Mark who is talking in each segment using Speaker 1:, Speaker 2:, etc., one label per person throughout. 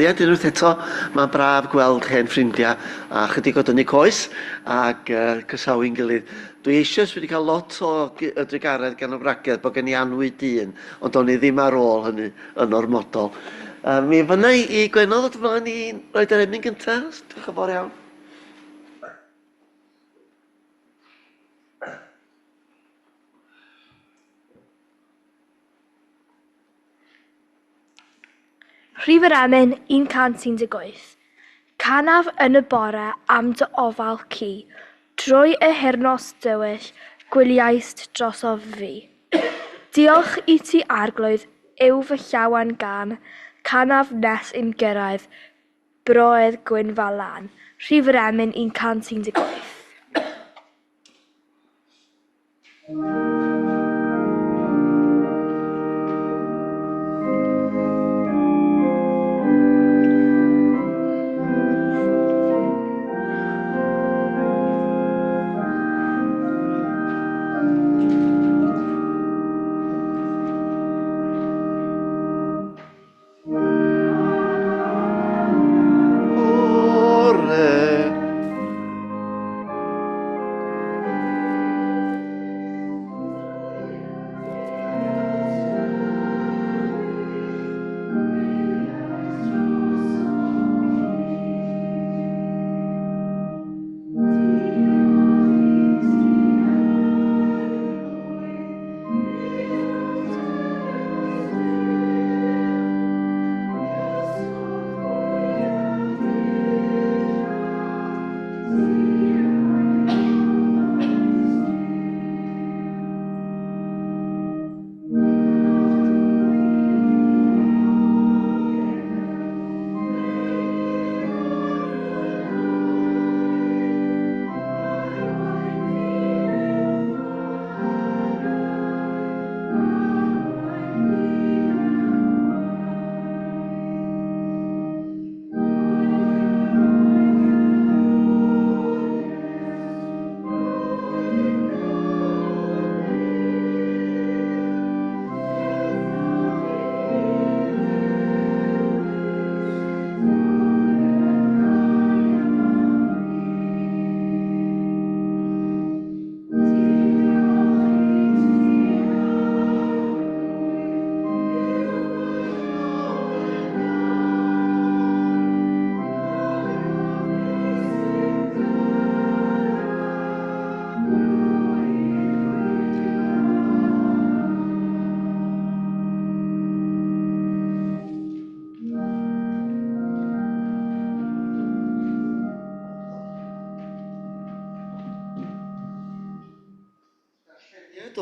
Speaker 1: adroddiad unwaith eto. Mae'n braf gweld hen ffrindiau a chydig o dynnu coes ac cysawu'n gilydd. Dwi eisiau wedi cael lot o drigaredd gan y wragedd bod gen i anwy dyn, ond o'n i ddim ar ôl hynny yn ormodol. Mi fyna i Gwenodd o flaen i roed yr emyn gyntaf. Diolch yn fawr iawn.
Speaker 2: Rhif yr emyn 118. Canaf yn y bore am dy ofal ci, drwy y hyrnos dywyll gwyliaist drosof fi. Diolch i ti arglwydd yw fy llawan gan, canaf nes yn gyrraedd, broedd gwyn fel lan. Rhif yr emyn 118.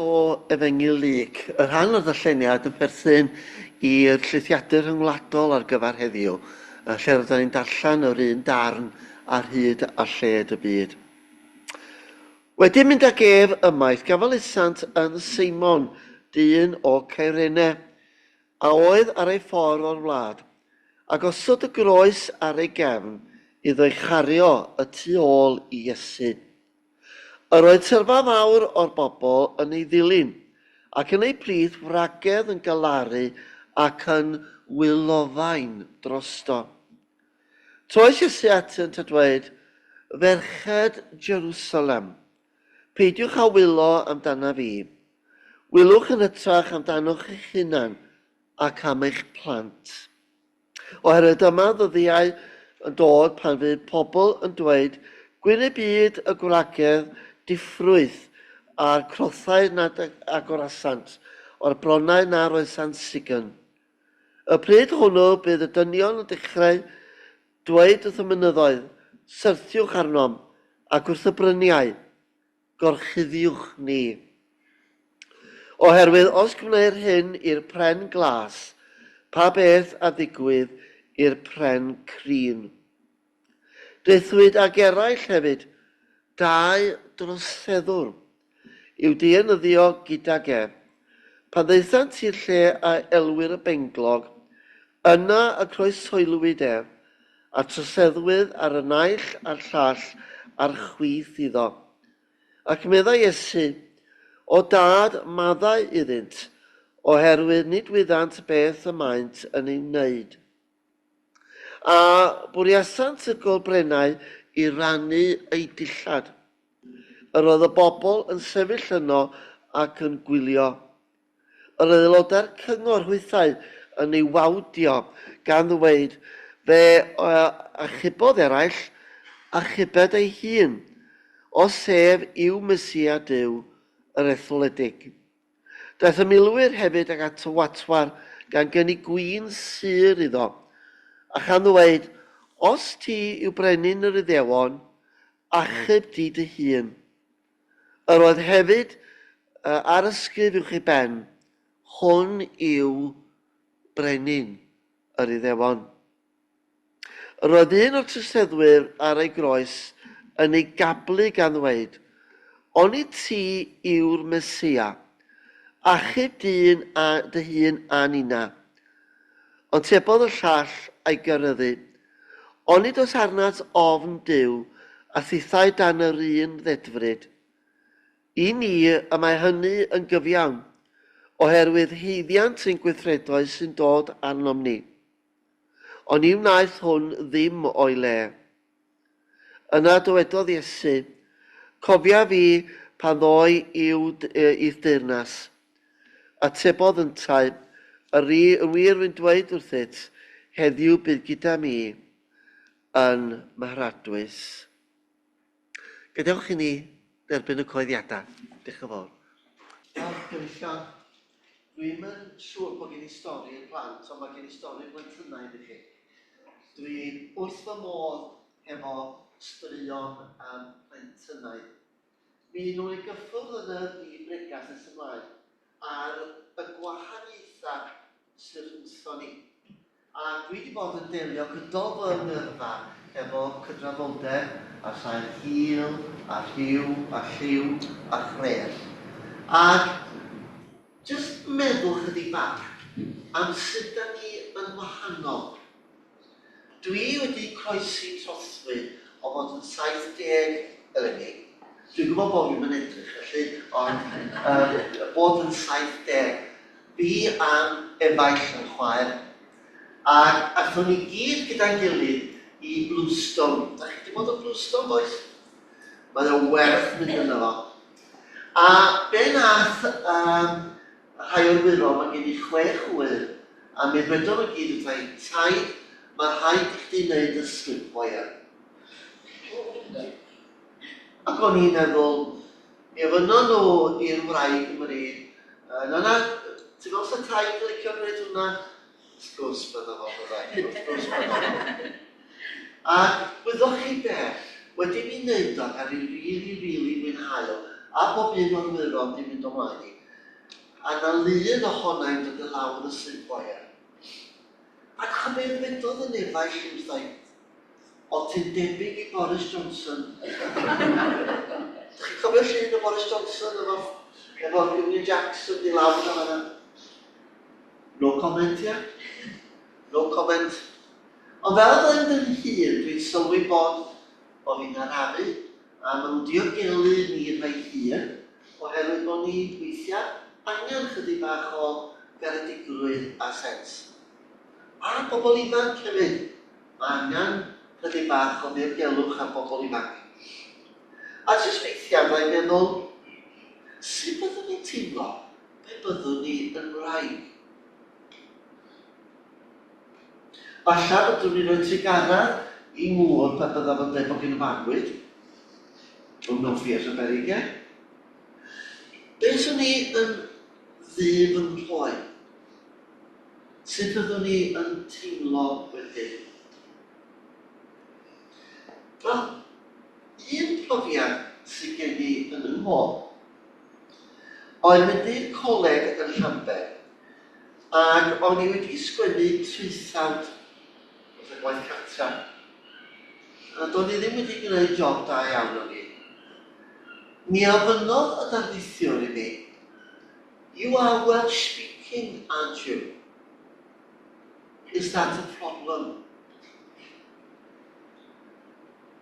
Speaker 1: O Efengyl Lyc. Y rhan o'r ddarlleniad yn perthyn i'r llythiadur rhyngwladol ar gyfer heddiw, lle rydyn ni'n darllen yr un darn ar hyd a lled y byd. Wedyn mynd ag ef ymaith, gafodd isant yn Seimon, dyn o Caerenau, a oedd ar ei ffordd o'r wlad, ac osod y groes ar ei gefn iddo ei chario y tu ôl i Iesu. Yr oedd syrfa fawr o'r bobl yn ei ddilyn, ac yn ei plith wragedd yn galaru ac yn wylofain drosto. Troes Iesu atynt a dweud, ferched Jerusalem, peidiwch â wylo amdana fi. Wylwch yn hytrach amdanwch eich hunan ac am eich plant. Oherwydd dyma ddyddiau yn dod pan fydd pobl yn dweud, gwyn y byd y gwragedd diffrwydd a'r crothau nad agorasant, o'r bronau na roesant sigan. Y pryd hwnnw bydd y dynion yn dechrau dweud wrth y mynyddoedd, syrthiwch arnom, ac wrth y bryniau, gorchuddiwch ni. Oherwydd os gwneir hyn i'r pren glas, pa beth a ddigwydd i'r pren crin. Daethwyd ag eraill hefyd, dau droseddwr i'w dienyddio gydag e. Pan ddeithant i'r lle a elwyr y benglog, yna y croeshoelwyd e, a troseddwyd ar y naill a'r llall ar chwith iddo. Ac meddai Iesu, o dad maddau iddynt, oherwydd nid wyddant beth y maent yn ei wneud. A bwriasant y golbrennau i rannu ei dillad. Yr oedd y bobl yn sefyll yno ac yn gwylio. Yr aelodau'r cyngor hwythau yn ei wawdio gan ddweud fe achubodd eraill achubed ei hun, o sef yw Mesia Duw yr etholedig. Daeth y milwyr hefyd ag at y watwar gan gynnig gwin sur iddo, a chan ddweud, os ti yw brenin yr Iddewon, achub di dy hun. Yr oedd hefyd ar ysgrif uwch ei ben, hwn yw brenin yr Iddewon. Yr oedd un o'r tryseddwyr ar ei groes yn ei gablu gan ddweud, oni ti yw'r Mesia, achub dy hun a nina. Ond tebodd y llall a'i gyrryddu, onid os arnat ofn Duw a thithau dan yr un ddedfryd. I ni y mae hynny yn gyfiawn, oherwydd heiddiant sy'n gweithredoedd sy'n dod arnom ni. Ond i wnaeth hwn ddim o'i le. Yna dywedodd Iesu, cofia fi pan ddoi i'w deyrnas. A tebodd yntau, yr wir wy'n dweud wrthyt, heddiw bydd gyda mi yn mahradwys. Gadewch i ni derbyn y coeddiadau. Diolch yn fawr. Gynullion, dwi'n yn siŵr bod gen i stori yn plant, ond mae gen i stori yn blentynnau i chi. Dwi'n wrth fy modd efo straeon plentynnau. Mi nhw'n ei gyffwrdd yn y byd bregas nes ymlaen ar y gwahaniaethau sy'n rhwngthon ni. A dwi wedi bod yn delio gydol fy nyrfa efo cydrafoldeb a sain hil, a rhyw, a lliw, a chrell. Ac jyst meddwl chydig bach am sut da ni yn wahanol. Dwi wedi croesi trothwy o fod yn 70 eleni. Dwi'n gwybod bod fi'n mynd edrych felly, ond bod yn 70, fi am efaill yn chwaer. Ac athon ni gyd gyda'n gilydd i Blwston. Da chi wedi bod yn Blwston, boes? Mae'n y werth mynd yno fo. A be nath rhai o'r wyro, mae gen i 6 wyr, a mi ddwedon nhw gyd yn dweud, taid, mae rhaid i chdi wneud y slipwire. Ac o'n i'n meddwl, mi ofynnon nhw i'r wraig Cymru, na, ti'n meddwl sy'n taid yn licio gwneud hwnna? Sgwrs bydda fo. Ac wyddwch chi beth, wedi mi wneud o, a fi'n rili mwynhau o, a bob un o'r wyron di mynd o'mlaen i. A na lun ohonau'n dod y lawr y slipwire. Ac chymryd fedodd yn efaill i'n dweud, o ti'n debyg i Boris Johnson. Chi'n cofio llun o Boris Johnson efo Union Jackson di lawr o hana? No comment, ia? No comment. Ond fel ddyn yn hun, dwi'n sylwi bod o fi'n arafu, a maen nhw'n diogelu ni yn rhaid hun, oherwydd bod ni weithiau angen chydig bach o garedigrwydd a sens. A bobl ifanc hefyd, mae angen chydig bach o ddirgelwch am bobl ifanc. A jyst weithiau mae'n meddwl, sut byddwn ni'n teimlo pe byddwn ni yn wraig? Falle byddwn ni'n rhoi trigarad i ngŵr pe byddaf yn dweud bod gen y fagwyd, o'n mewn ffie'r America. Be sy'n ni yn ddyf yn rhoi? Sut byddwn ni yn teimlo wedyn? Wel, un profiad sydd gen i yn yng Nghôl, oedd mynd i'r coleg yn Llanber, ac o'n i wedi sgwennu traethawd wrth y gwaith cartra. A do'n i ddim wedi gwneud job da iawn o'n i. Mi ofynodd y darlithiwr i mi, you are Welsh speaking, aren't you? Is that a problem?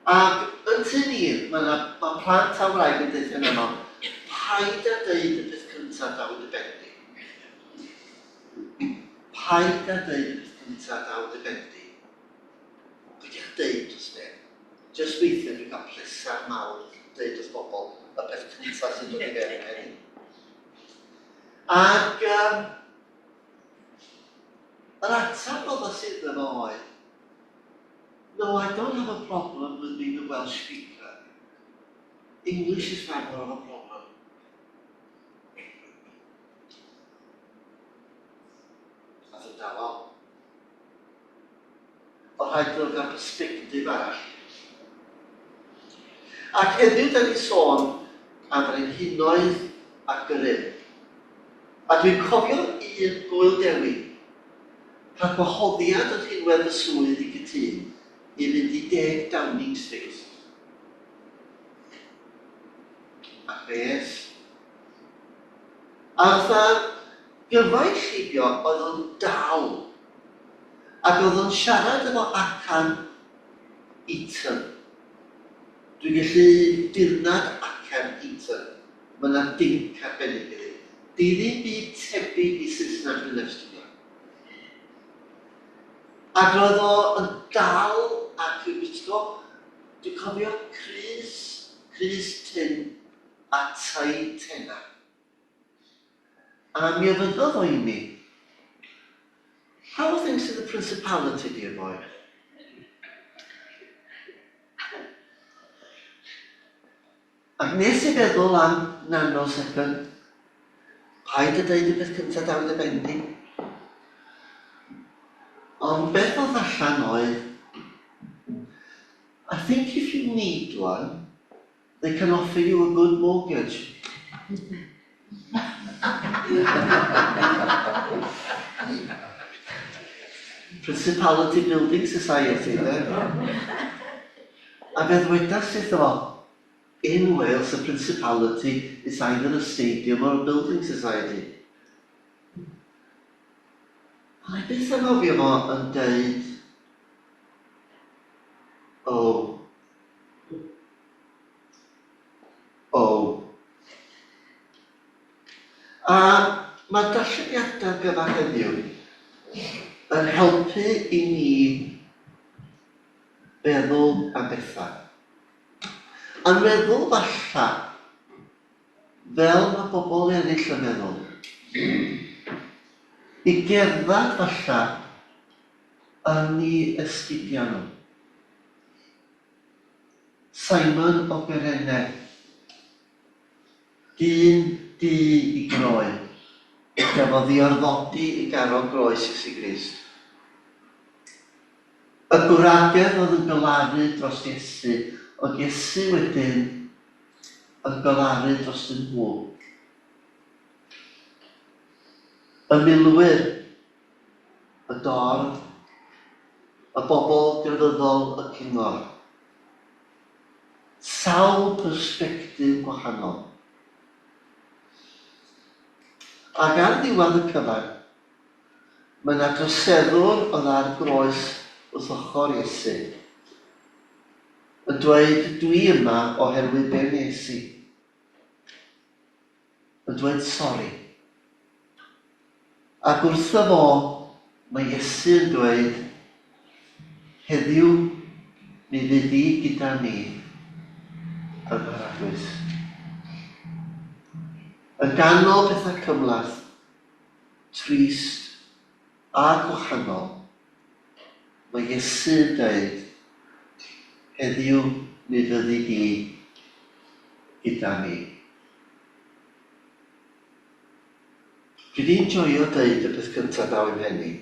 Speaker 1: Ac yn tu ni, mae plant a wraig yn dweud yn yno, paid a dweud y peth cyntaf daw dy bendi. Paid a dweud y peth cyntaf daw dy bendi. deud dros neb. Jyst weithio dwi'n cael pleser mawr deud dros bobl y peth cyntaf sy'n dod i fewn heddiw. Ac yr ateb oedd y sydd efo oedd, no, I don't have a problem with being a Welsh speaker. English is far more of a problem. A dwi'n dawel. Oedd rhaid nhw gael perspektif arall. Ac heddiw da ni sôn am yr enhunoedd ac yr un. A dwi'n cofio un gwyl dewi, rhaid gwahoddiad yn rhinwedd y swydd i gytun i fynd i 10 Downing Street. Ac beth? A fatha gyfaill llibio oedd o'n dal. Ac oedd o'n siarad efo acan Eton. Dwi'n gallu dirnad acan Eton. Mae yna dinc arbennig iddi. Di ddim byd tebyg i Saesneg yn efstyrio. Ac roedd o yn dal ac yn gwisgo, dwi'n cofio crys tin a tai tena. A mi ofynnodd o i mi, how are things in the Principality, dear boy? Ac nes I feddwl am nanosecond, paid y deud y beth cyntaf daw dy bendi. Ond beth oedd allan oedd, I think if you need one, they can offer you a good mortgage. Principality Building Society, a beth wedas iddo, in Wales, a principality is either a stadium or a building society. A beth yn ofio fo yn deud, A mae darlleniadau gyfer heddiw yn helpu i ni feddwl am bethau. Yn meddwl falla, fel mae bobl eraill yn meddwl, i gerdded falla yn ei esgidiau nhw. Simon o Berenne, dyn du i groen, gafodd ei orfodi i garo groes Iesu Grist. Y gwragedd oedd yn galaru dros Iesu, oedd Iesu wedyn yn galaru dros y nhw. Y milwyr, y dorf, y bobl grefyddol y cyngor. Sawl persbectif gwahanol. Ac ar ddiwedd y cyfan, mae yna droseddwr oedd ar groes wrth ochr Iesu. Yn dweud, dwi yma oherwydd be wnes I. Yn dweud sori. Ac wrtho fo, mae Iesu yn dweud, heddiw mi fydd I gyda ni yn yr Eglwys. Yn ganol pethau cymlath, trist a gwahanol, mae Iesu yn dweud, heddiw mi fyddi di gyda ni. Dwi wedi enjoio dweud y peth cyntaf daw i'n henni,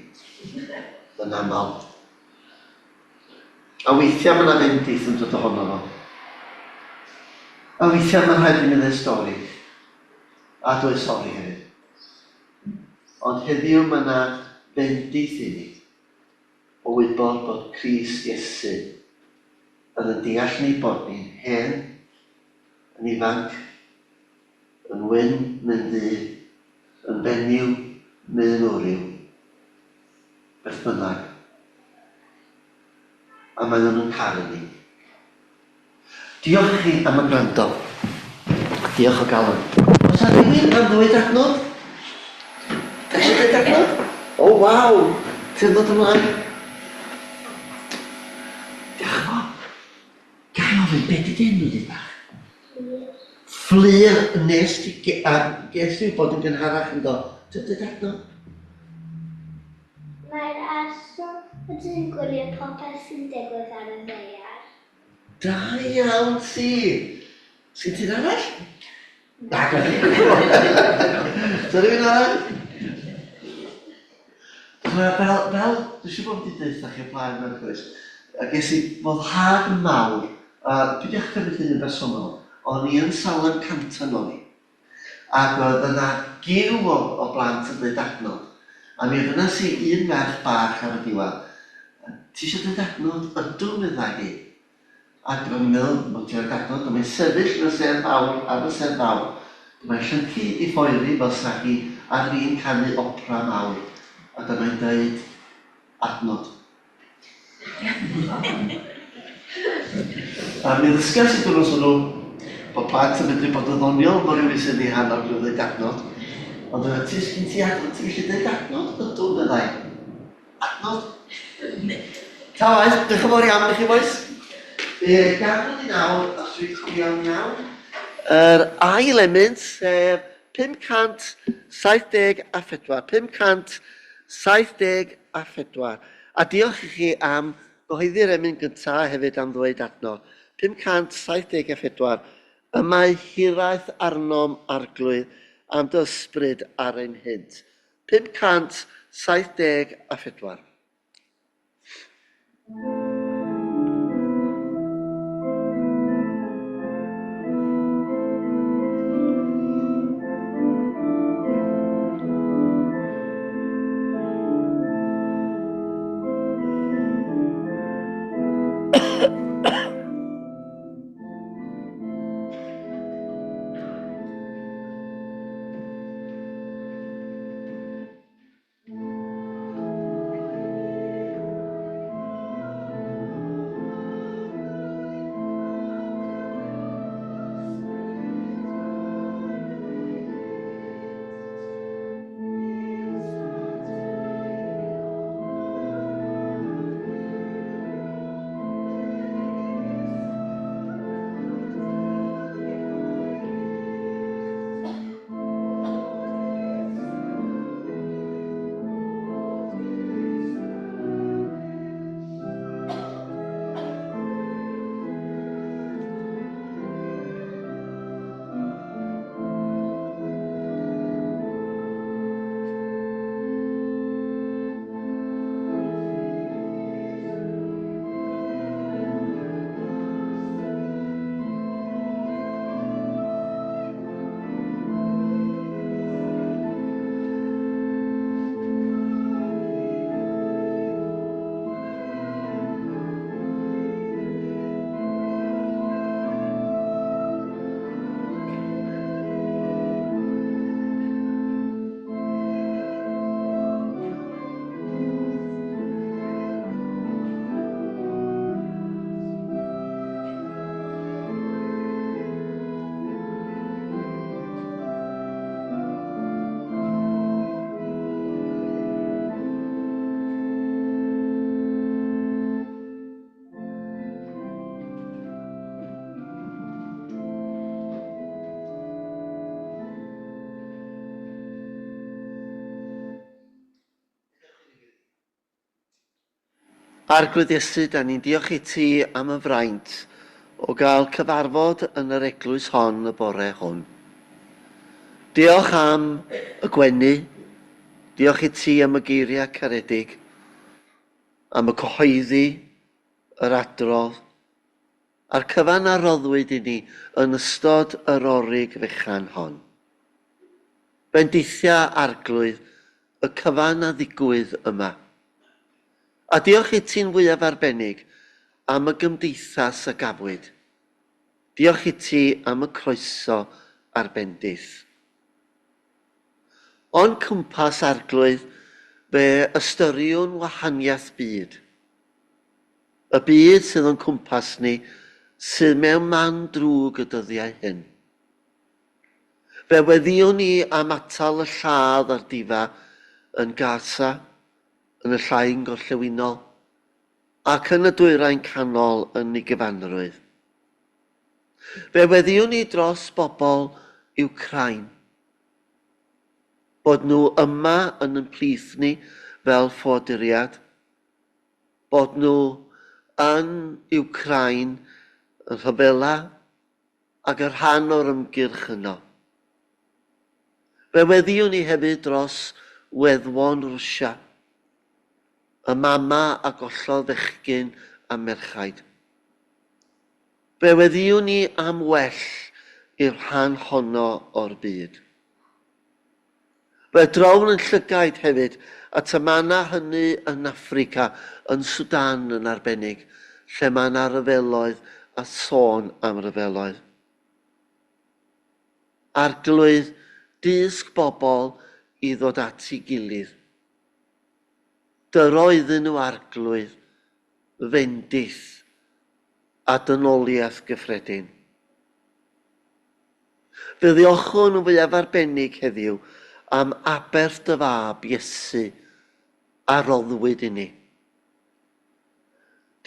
Speaker 1: yn aml. A weithiau mae yna bendith yn dod ohono fo. A weithiau mae'n rhaid i mi ddweud stori. A dweud sori hefyd. Ond heddiw mae yna bendith i ni o wybod bod Crist Iesu yn deall ni bod ni'n hen, yn ifanc, yn wyn neu'n ddu, yn benyw neu'n wryw, beth bynnag. A mae nhw'n caru ni. Diolch chi am y gwrando. Diolch o galon. Oes yna rhywun am ddweud adnod? Da chi dweud adnod? O, waw! Ti'n dod ymlaen? Diolch gofyn, be di enw di bach? Fflir nes ti ges i bod yn gynharach yn do. Dydy adnod?
Speaker 3: Mae'r arswm yn gwylio popeth sy'n digwydd ar y ddaear.
Speaker 1: Da iawn ti. Sy'n ti'n arall? Na, so rhywun arall? Fel, dwi'n siŵr bod wedi dweud chi o blaen mewn chwys, ges i foddhad mawr, dwi wedi cymryd hyn yn bersonol, o'n i yn Salem Canton o'n i, ac oedd yna giw o blant yn dweud adnod, a mi oedd yna si un merch bach ar y diwedd, ti eisiau dweud adnod? Ydw, medda hi. Ac o'n i'n meddwl, bod ti'n dweud adnod, mae'n sefyll yn y sedd fawr ar y sedd fawr. Mae'n llyncu i ffoeri fel sa hi ar un canu opera mawr. A dyma'n dweud adnod. A mi ddysgas i dwrnos hwnnw bod plant yn medru bod yn ddoniol bod rhywun sy'n ei hanner dwi'n dweud adnod. Ond dwi'n ti sgyn ti adnod, ti'n gallu dweud adnod? Ydw, meddai. Adnod? Ta oes, diolch yn fawr iawn i chi boes. Gafon ni nawr, os dwi'n cofio'n iawn, yr ail emynt, sef 574, 574. A diolch i chi am gyhoeddi'r emyn gyntaf hefyd am ddweud adnod. 574. Yma hiraeth arnom arglwydd am dy ysbryd ar ein hynt. 574. Arglwydd Iesu, da ni'n diolch i ti am y fraint o gael cyfarfod yn yr eglwys hon y bore hwn. Diolch am y gwenu, diolch i ti am y geiriau caredig, am y cyhoeddi, yr adrodd, a'r cyfan a roddwyd i ni yn ystod yr orig fechan hon. Bendithia arglwydd y cyfan a ddigwydd yma. A diolch i ti'n fwyaf arbennig am y gymdeithas y gafwyd. Diolch i ti am y croeso a'r bendith. O'n cwmpas arglwydd fe ystyriwn wahaniaeth byd. Y byd sydd o'n cwmpas ni sydd mewn man drwg y dyddiau hyn. Fe weddiwn ni am atal y lladd a'r difa yn Gaza, yn y llain gorllewinol, ac yn y dwyrain canol yn ei gyfanrwydd. Fe weddiwn ni dros bobl Wcrain, bod nhw yma yn ein plith ni fel ffoduriad, bod nhw yn Wcrain yn rhyfela ac yn rhan o'r ymgyrch yno. Fe weddiwn ni hefyd dros weddwon Rwsia, y mama a gollodd fechgyn a merchaid. Fe weddiwn ni am well i'r rhan honno o'r byd. Fe drown yn llygaid hefyd at y mana hynny yn Affrica, yn Sudan yn arbennig, lle mae yna ryfeloedd a sôn am ryfeloedd. Arglwydd disg bobl i ddod at ei gilydd. Dyroedden nhw arglwydd fendith a dynoliaeth gyffredin. Fe ddiolchwn yn fwyaf arbennig heddiw am aberth dy fab Iesu a roddwyd i ni.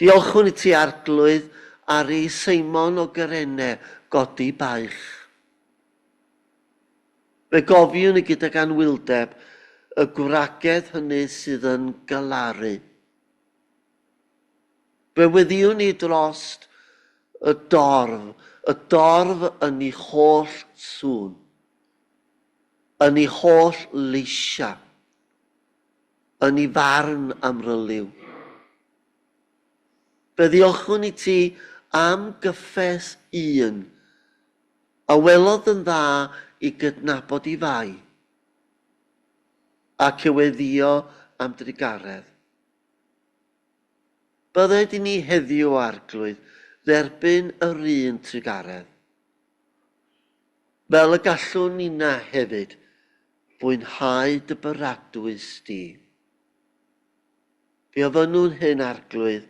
Speaker 1: Diolchwn i ti arglwydd ar ei Seimon o Gyrene godi baich. Fe gofiwn i gydag anwyldeb y gwragedd hynny sydd yn galaru. Fe weddiwn ni drost y dorf yn ei holl sŵn, yn ei holl leisia, yn ei farn amryliw. Fe ddiolchwn i ti am gyffes un, a welodd yn dda i gydnabod i fai, ac i weddio am drigaredd. Bydded i ni heddiw arglwydd dderbyn yr un trigaredd. Fel y gallwn ni'na hefyd fwynhau dy byradwys di. Fe ofynnwn hyn arglwydd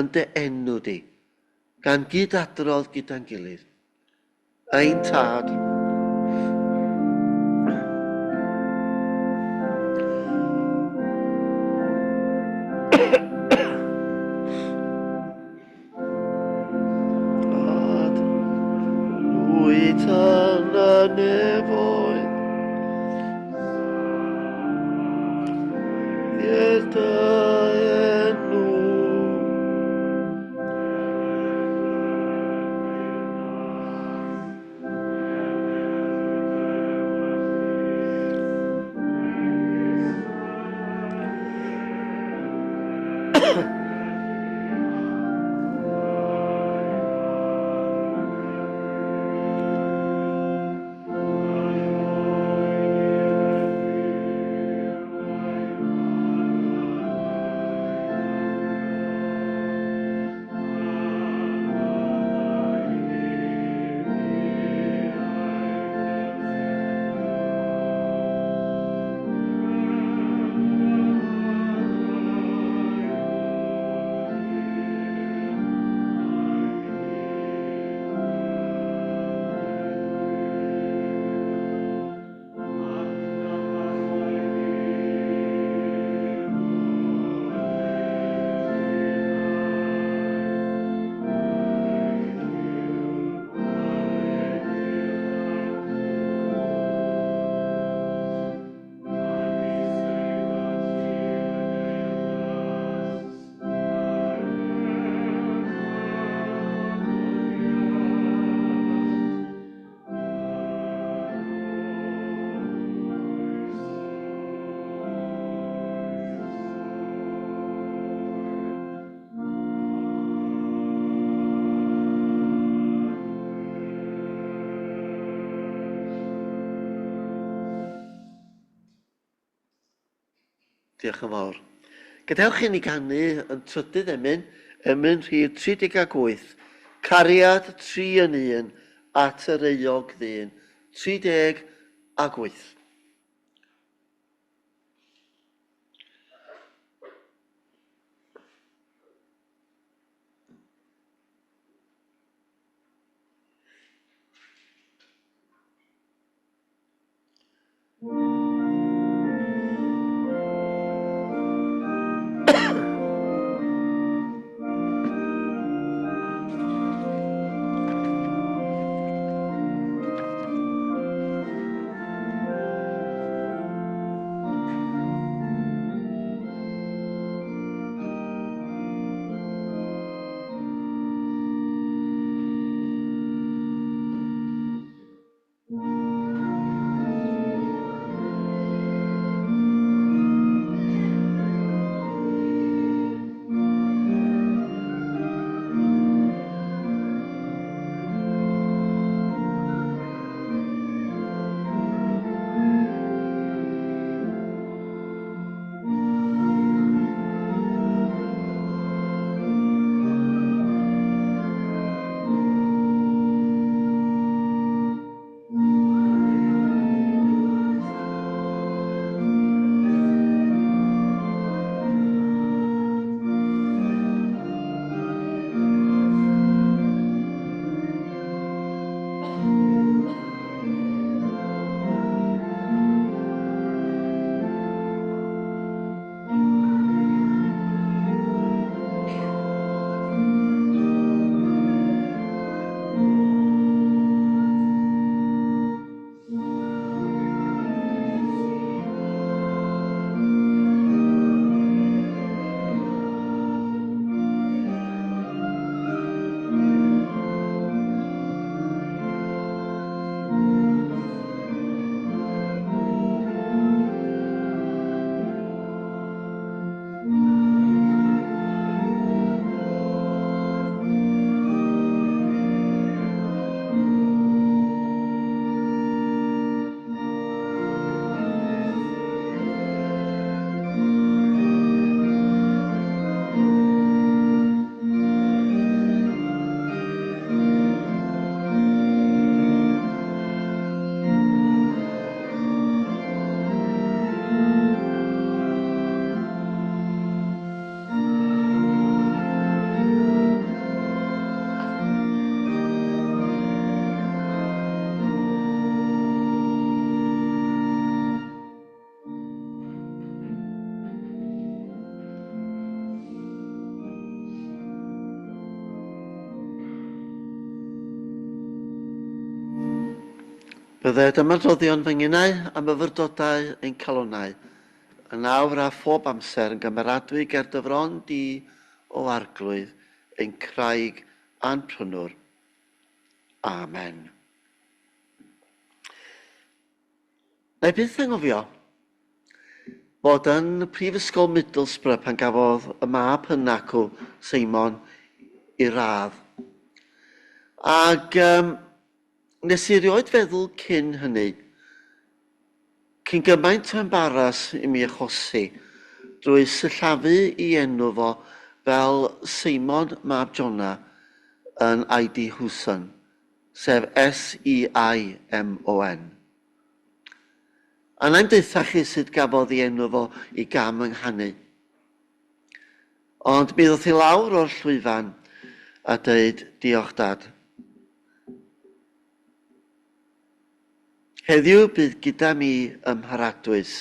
Speaker 1: yn dy enw di, gan gydadrodd gyda'n gilydd. Ein tad. Tan y nefoedd, i'r dy enw. Diolch yn fawr. Gadewch i ni ganu yn trydydd emyn rhif 38, cariad 3 yn 1 at yr euog ddyn, 38. Byddai dymadroddion fy nginau a myfyrdodau ein calonau. Yn awr a phob amser yn gymeradwy ger dyfron di o arglwydd ein craig a'n prynwr. Amen. Na i byth angofio bod yn Prifysgol Middlesbrough pan gafodd y mab hynacw Seimon i radd. Ac nes i rioed feddwl cyn hynny, cyn gymaint o embaras i mi achosi, drwy syllafu i enw fo fel Seimon mab Jona yn I.D. Hwson, sef S-E-I-M-O-N. A na'n deitha chi sut gafodd i enw fo i gam ynghanu. Ond mi ddoth i lawr o'r llwyfan a dweud diolch dad. Heddiw bydd gyda mi ymharadwys.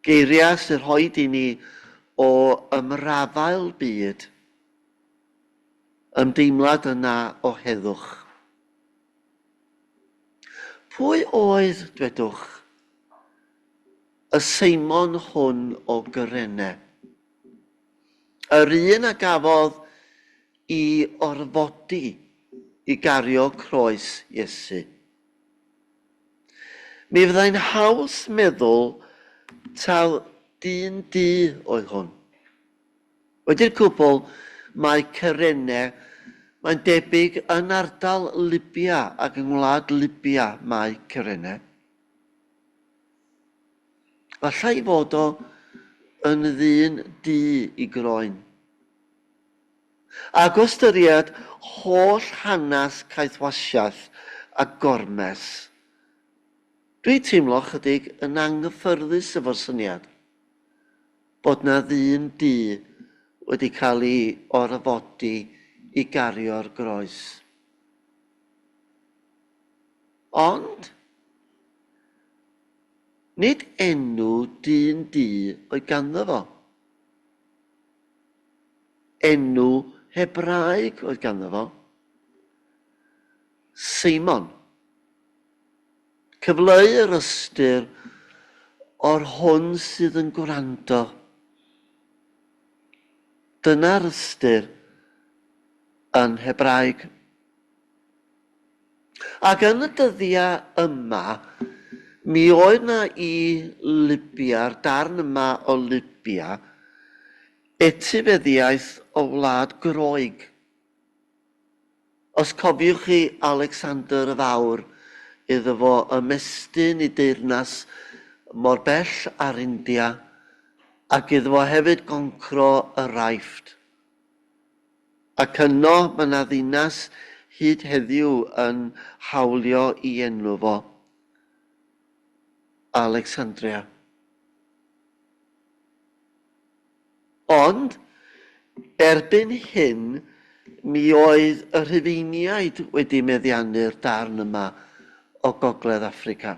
Speaker 1: Geiriau sy'n rhoid i ni o ymrafael byd. Ymdeimlad yna o heddwch. Pwy oedd, dwedwch, y Seimon hwn o Gyrene? Yr un a gafodd i orfodi i gario croes Iesu. Mi fyddai'n haws meddwl taw dyn du oedd hwn. Wedi'r cwbl, mae Cyrene, mae'n debyg yn ardal Libia ac yng ngwlad Libia mae Cyrene. Fallai fod o yn ddyn du i groen. Ac o ystyried holl hanes caethwasiaeth a gormes, dwi teimlo chydig yn anghyffyrddus efo'r syniad bod na ddyn du wedi cael ei orfodi i gario'r groes. Ond, nid enw dyn du oedd ganddo fo. Enw Hebraeg oedd ganddo fo. Seimon. Cyfleu yr ystyr o'r hwn sydd yn gwrando. Dyna'r ystyr yn Hebraeg. Ac yn y dyddiau yma, mi oedd na i Libia'r darn yma o Libia, etifeddiaeth o wlad Groeg. Os cofiwch chi Alexander y Fawr, iddo fo ymestyn i deyrnas mor bell ar India, ac iddo fo hefyd goncro y Raifft. Ac yno mae yna ddinas hyd heddiw yn hawlio i enw fo, Alexandria. Ond, erbyn hyn, mi oedd y Rhufeiniaid wedi meddiannu'r darn yma o Gogledd Affrica.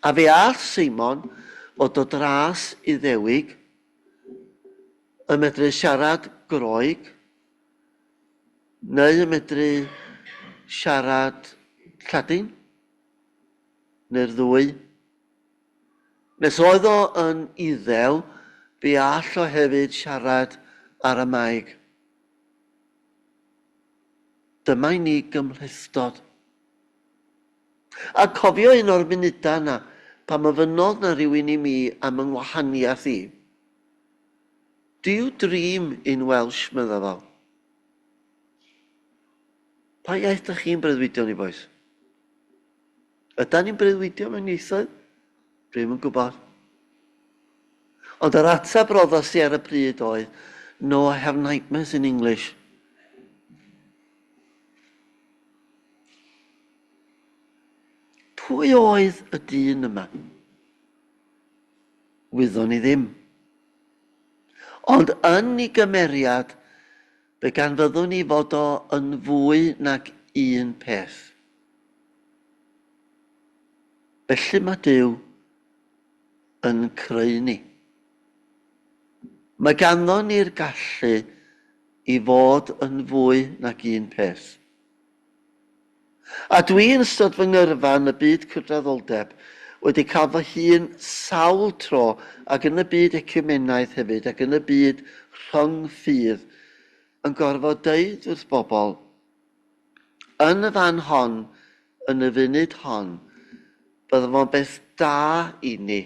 Speaker 1: A fe all Seimon fod o dras i ddewig, y medru siarad Groeg, neu y medru siarad Lladin, neu'r ddwy. Nes oedd o yn Iddew, fe all o hefyd siarad Aramaeg. Dyma i ni gymhlethdod. A cofio un o'r munudau yna, pan myfynodd na rhywun i mi am yng ngwahaniaeth i. Do you dream in Welsh, medda fo? Pa iaith ydych chi'n breuddwydio ni, boes? Yda ni'n breuddwydio mewn ieithoedd? Dwi'n yn gwybod. Ond yr atab roddos i ar y pryd oedd, no, I have nightmares in English. Pwy oedd y dyn yma? Wyddon ni ddim. Ond yn ei gymeriad, fe gan fyddwn ni fod o yn fwy nag un peth. Felly mae Duw yn creu ni. Mae ganddo ni'r gallu i fod yn fwy nag un peth. A dwi yn ystod fy ngyrfa yn y byd cydraddoldeb wedi cael fy hun sawl tro ac yn y byd ecumenaidd hefyd ac yn y byd rhyngffydd yn gorfod deud wrth bobl yn y fan hon, yn y funud hon, bydda fo'n beth da i ni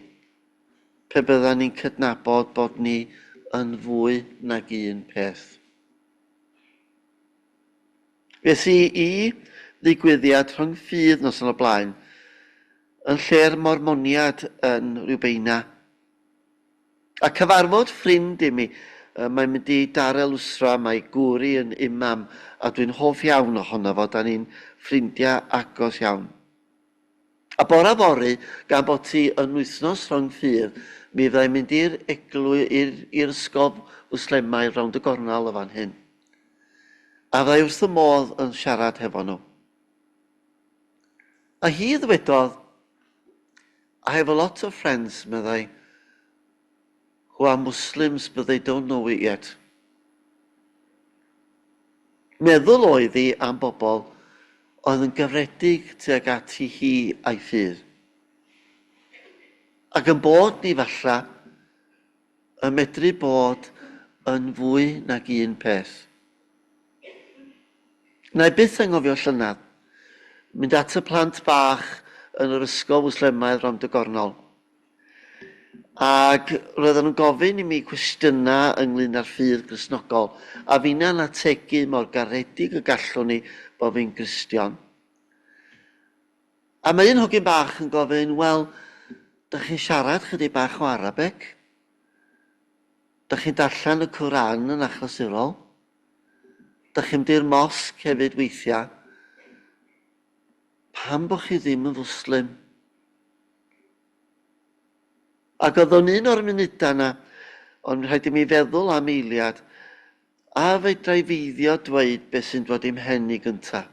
Speaker 1: pe bydda ni'n cydnabod bod ni yn fwy nag un peth. Fes i ddigwyddiad rhyngffydd nos yn y blaen yn lle'r mormoniad yn Rwbeina. A cyfarfod ffrind i mi, mae'n mynd i Darel Wsra, mae gwri yn imam, a dwi'n hoff iawn ohono fo, da ni'n ffrindiau agos iawn. A bora fori, gan bod ti yn wythnos rhyngffydd, mi fyddai'n mynd i'r ysgol Wslemau rownd y gornal o fan hyn. A fyddai wrth y modd yn siarad hefo nhw. A hi ddwedodd, I have a lot of friends, meddai, who are Muslims, but they don't know it yet. Meddwl oedd hi am bobl oedd yn gyfredig tuag ati hi a'i ffydd. Ac yn bod ni falla yn medru bod yn fwy nag un peth. Na i byth angofio llynedd, mynd at y plant bach yn yr ysgol Wslemaidd rownd y gornol. Ac roedden nhw'n gofyn i mi cwestiynau ynglyn â'r ffydd Gristnogol, a finna'n ategu mor garedig y gallwn ni bod fi'n Gristion. A mae un hogyn bach yn gofyn, wel, da chi'n siarad chydig bach o Arabeg? Da chi'n darllen y Cwran yn achlysurol? Da chi'n mynd i'r mosg hefyd weithiau? Pam bo chi ddim yn Fwslim? Ac oedd o'n un o'r munudau yna, ond rhaid i mi feddwl am eiliad, a fedra i feiddio dweud beth sy'n dod i'm hen i gyntaf.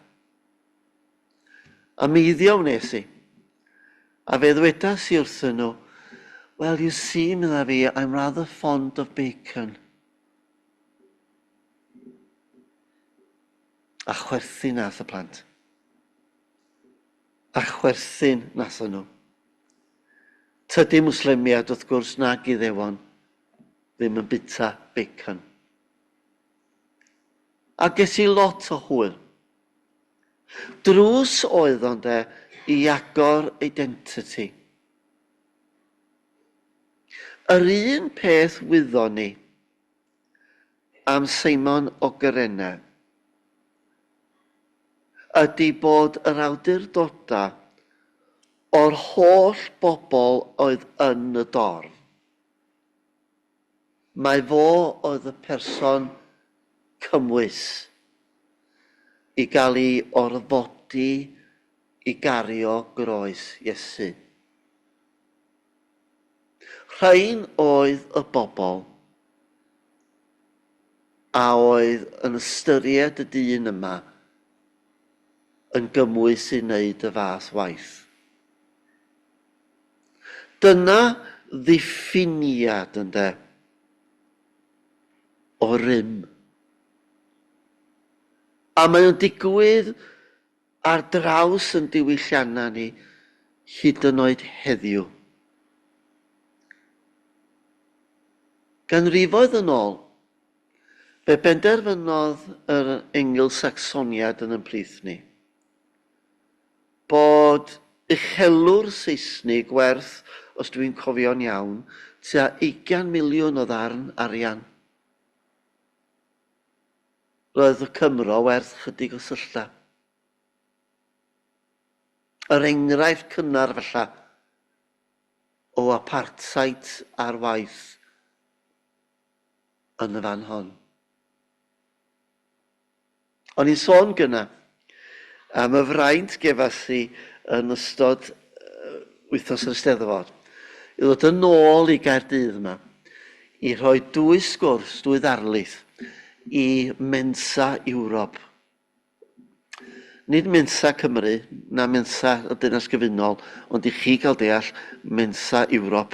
Speaker 1: A meiddio wnes i. A fe ddwedas i wrthyn nhw, well, you see, medda fi, I'm rather fond of bacon. A chwerthin nath y plant. A chwerthin nath nhw. Tydi Mwslemiad wrth gwrs nag i ddewon ddim yn bita bacon. A ges i lot o hwyl. Drws oedd ond i agor identity. Yr un peth wyddon ni am Seimon o Gyrene ydy bod yr awdurdodau o'r holl bobl oedd yn y dorf. Mae fo oedd y person cymwys i gael ei orfodi i gario groes Iesu. Rhain oedd y bobl a oedd yn ystyried y dyn yma yn gymwys i wneud y fath waith. Dyna ddiffiniad ynde o rym. A mae o'n digwydd ar draws yn diwylliannau ni hyd yn oed heddiw. Ganrifoedd yn ôl, fe benderfynodd yr Engl Sacsoniad yn ymplith ni bod uchelwr Saesnig werth, os dwi'n cofio'n iawn, tua 20 miliwn o ddarn arian. Roedd y Cymro werth chydig o sylla. Yr enghraifft cynnar falla o apartheid ar waith yn y fan hon. O'n i'n sôn gyna am y fraint gefas i yn ystod wythnos yr Eisteddfod i ddod yn ôl i Gaerdydd yma i rhoi dwy sgwrs, dwy ddarlith i Mensa Ewrop. Nid Mensa Cymru, na Mensa y Dynas Gyfunol, ond i chi gael deall Mensa Ewrop.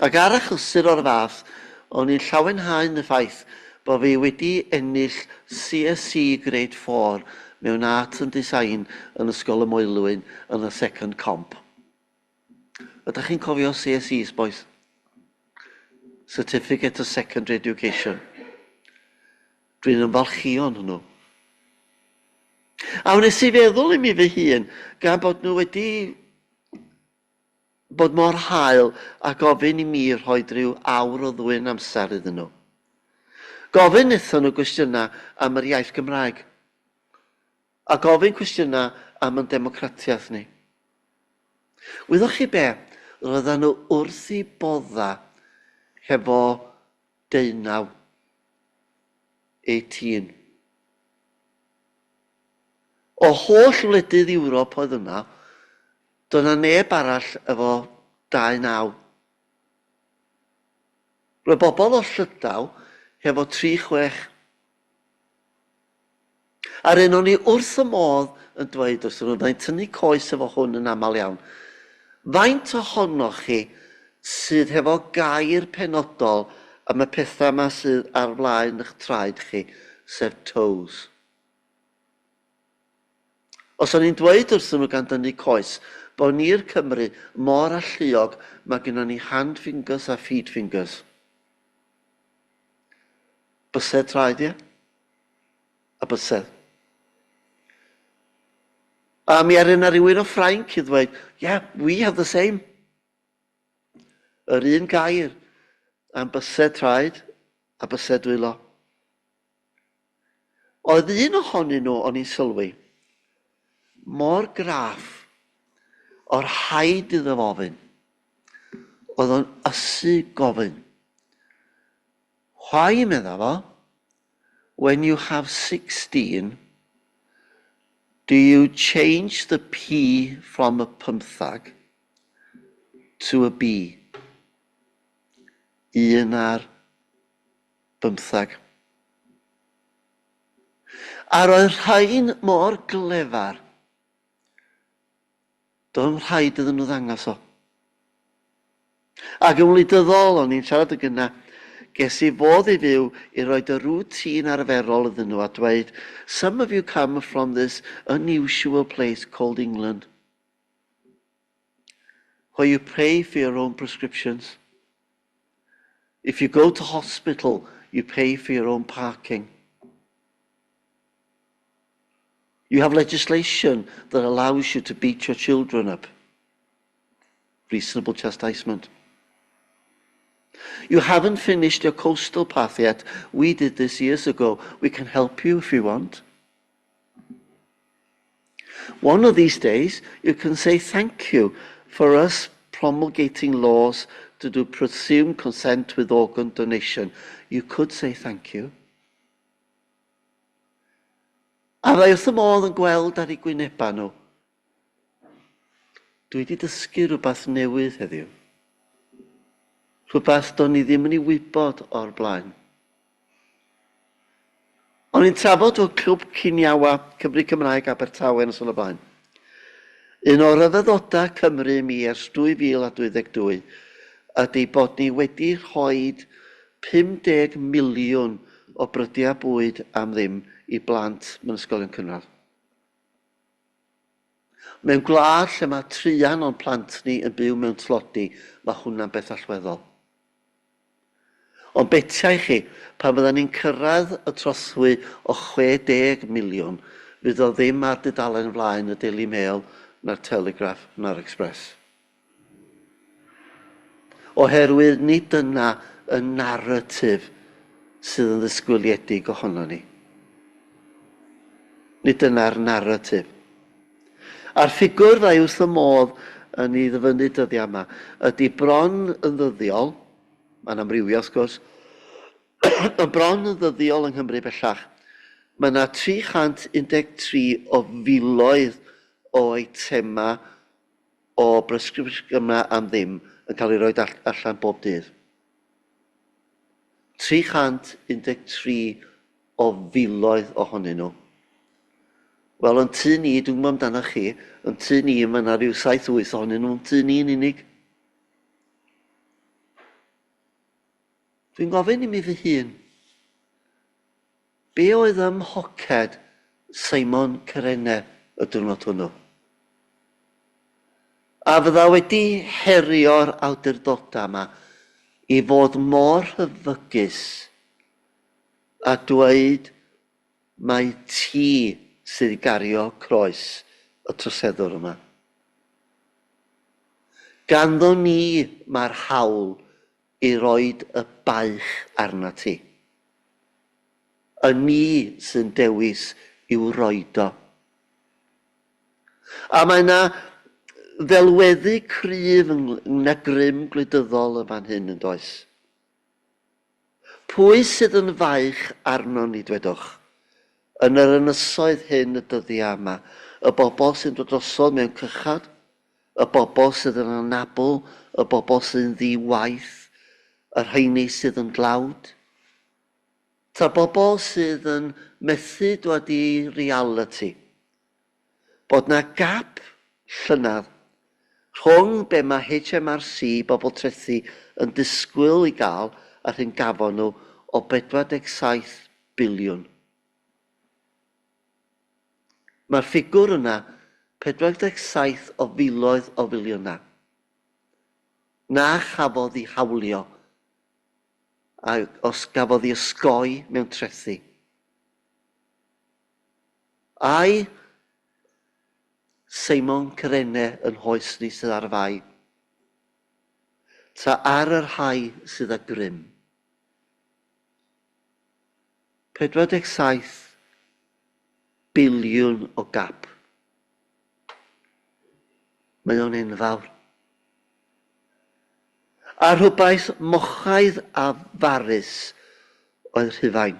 Speaker 1: Ac ar achlysur o'r fath, o'n i'n llawenhau'n y ffaith bod fi wedi ennill CSE Grade 4 mewn art and design yn ysgol y Moelwyn yn y second comp. Ydych chi'n cofio CSEs, boys? Certificate of Secondary Education. Dwi'n ymfalchion hwnnw. A wnes i feddwl i mi fy hun, gan bod nhw wedi bod mor hael a gofyn i mi rhoi rhyw awr o ddwyn amser iddyn nhw. Gofyn wnaethon nhw gwestiynau am yr iaith Gymraeg. A gofyn cwestiynau am yn democratiaeth ni. Wyddwch chi be, roedden nhw wrth i bodda hefo 19, 18. O holl wledydd Ewrop oedd yna, doedd yna neb arall efo 29. Roedd bobl o Llydaw hefo 36. A'r un o'n i wrth y modd yn dweud os ydyn nhw'n tynnu coes efo hwn yn aml iawn. Faint ohonoch chi sydd hefo gair penodol am y pethau yma sydd ar flaen eich traed chi, sef toes? Os o'n i'n dweud wrthyn nhw gan dynnu coes, bod ni'r Cymru mor alluog mae gennym ni hand fingers a feet fingers. Bysedd traed, ie? A bysedd. A mi ar yna rhywun o Ffrainc i ddweud, yeah, we have the same. Yr un gair am bysedd traed a bysedd dwylo. Oedd un ohonyn nhw o'n i'n sylwi, mor graff o'r haid iddo ofyn, oedd o'n ysu gofyn. Why, medda fo, when you have 16, do you change the P from a 15 to a B? Un ar 15. A roedd rhain mor glefar, do'n rhaid iddyn nhw ddangos o. Ac yn wleidyddol, o'n i'n siarad y gyna, ges i fodd i fyw i roed y rŵtîn arferol iddyn nhw a dweud, some of you come from this unusual place called England, where you pay for your own prescriptions. If you go to hospital, you pay for your own parking. You have legislation that allows you to beat your children up. Reasonable chastisement. You haven't finished your coastal path yet. We did this years ago. We can help you if you want. One of these days, you can say thank you for us promulgating laws to do presumed consent with organ donation. You could say thank you. A ddau wrth y modd yn gweld ar ei gwynebau nhw. Dwi wedi dysgu rhywbeth newydd heddiw. Rhywbeth do'n i ddim yn ei wybod o'r blaen. O'n i'n trafod o clwb Ciniawa Cymru Cymraeg Abertawe yn ysgol y blaen. Un o'r ryfeddodau Cymru mi ers 2022 ydy bod ni wedi rhoi 50 miliwn o brydiau bwyd am ddim i blant mewn ysgolion cynradd. Mewn gwlad lle mae trian o'n plant ni yn byw mewn tlodi, mae hwnna'n beth allweddol. Ond betiau chi, pan fydden ni'n cyrraedd y troswy o 60 miliwn, fydd o ddim ar dudalen flaen y Daily Mail, na'r Telegraph, na'r Express. Oherwydd nid yna y narratif sydd yn ddisgwyliedig ohono ni. Nid yna'r narratif. A'r ffigwr ddau wrth y modd yn ei ddyfynu dyddiau yma ydy bron yn ddyddiol, mae'n amrywio wrth gwrs, y bron yn ddyddiol yng Nghymru bellach. Mae yna 313 o filoedd o eitema o presgripsiwn yma am ddim yn cael ei roi allan bob dydd. 313 o filoedd ohonyn nhw. Wel, yn tu ni, dwi'n gwybod amdano chi, yn tu ni, mae yna rhyw 7-8 ohonyn nhw, yn tu ni'n unig. Dwi'n gofyn i mi fy hun, be oedd ymhoced Seimon Cerene y diwrnod hwnnw. A fydda wedi herio'r awdurdodau yma I fod mor hyfygus a dweud mai ti sydd I gario croes y troseddwr yma. Ganddo ni mae'r hawl I roed y baich arna ti. Y ni sy'n dewis i'w roed o. A mae yna ddelweddu cryf yn y grym gwleidyddol y fan hyn yn does. Pwy sydd yn faich arno ni dwedwch? Yn yr ynysoedd hyn y dyddiau yma, y bobl sy'n dod drosodd mewn cychod, y bobl sydd yn anabl, y bobl sydd yn ddi-waith, yr rheini sydd yn dlawd. Ta bobl sydd yn methu dod I reality. Bod na gap llynadd rhwng be mae HMRC, bobl trethu, yn disgwyl I gael ar hyn gafon nhw o 47 biliwn. Mae'r ffigwr yna 47 o filoedd o filiynau. Na chafodd I hawlio, a os gafodd I ysgoi mewn trethu. Ai Seimon Cerene yn hoes ni sydd ar y fai, ta ar yr hai sydd â grym. 47 biliwn o gap. Mae o'n enfawr. A rhywbeth mochaidd a farus oedd Rhufain.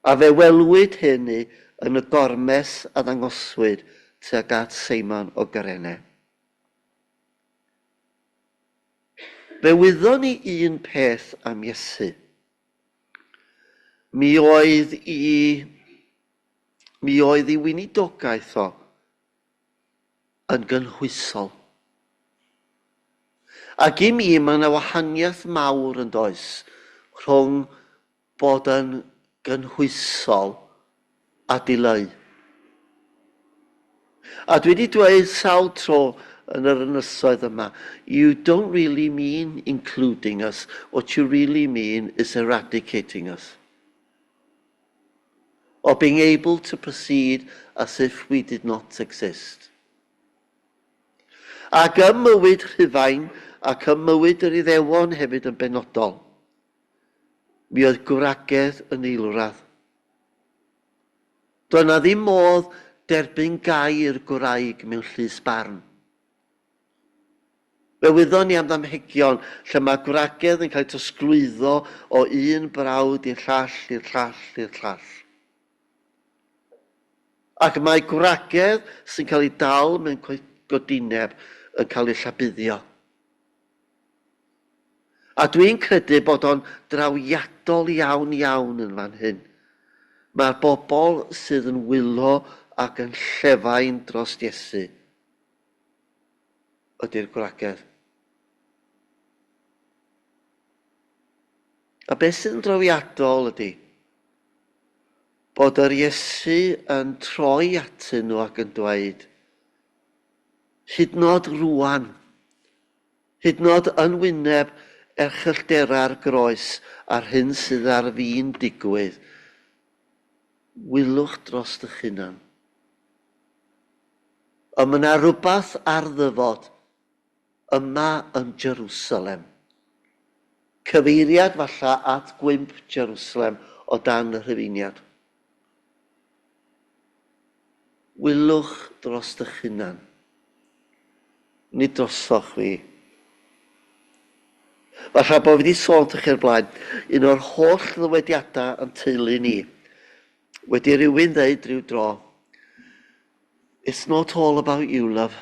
Speaker 1: A fe welwyd hynny yn y gormes a ddangoswyd tuag at Seimon o Gerene. Fe wyddon ni un peth am Iesu. Mi oedd I weinidogaeth o yn gynhwysol. Ac I mi mae yna wahaniaeth mawr yn does rhwng bod yn gynhwysol a dileu. A dwi wedi dweud sawl tro yn yr ynysoedd yma, you don't really mean including us, what you really mean is eradicating us. Or being able to proceed as if we did not exist. Ac ym mywyd Rhufain ac ym mywyd yr Iddewon hefyd yn benodol, mi oedd gwragedd yn eilradd. Doedd na ddim modd derbyn gair gwraig mewn llys barn. Fe wyddon ni am ddamhegion lle mae gwragedd yn cael ei trosglwyddo o un brawd i'r llall, i'r llall, i'r llall. Ac mae gwragedd sy'n cael ei dal mewn godineb yn cael ei llabuddio. A dwi'n credu bod o'n drawiadol iawn yn fan hyn. Mae'r bobl sydd yn wylo ac yn llefain dros Iesu ydy'r gwragedd. A beth sydd yn drawiadol ydy bod yr Iesu yn troi atyn nhw ac yn dweud, hyd nod rwan, hyd nod yn wyneb erchylltera'r groes a'r hyn sydd ar fi'n digwydd, wylwch dros ych hunan. Ond mae yna rhywbeth ar ddyfod yma yn Jerusalem. Cyfeiriad falla at gwymp Jerusalem o dan y Rhufeiniad. Wylwch dros ych hunan. Nid drosoch fi. Falla bod fi wedi sôn tych i'r blaen, un o'r holl ddywediadau yn teulu ni. Wedi rhywun ddeud rhyw dro, it's not all about you, love.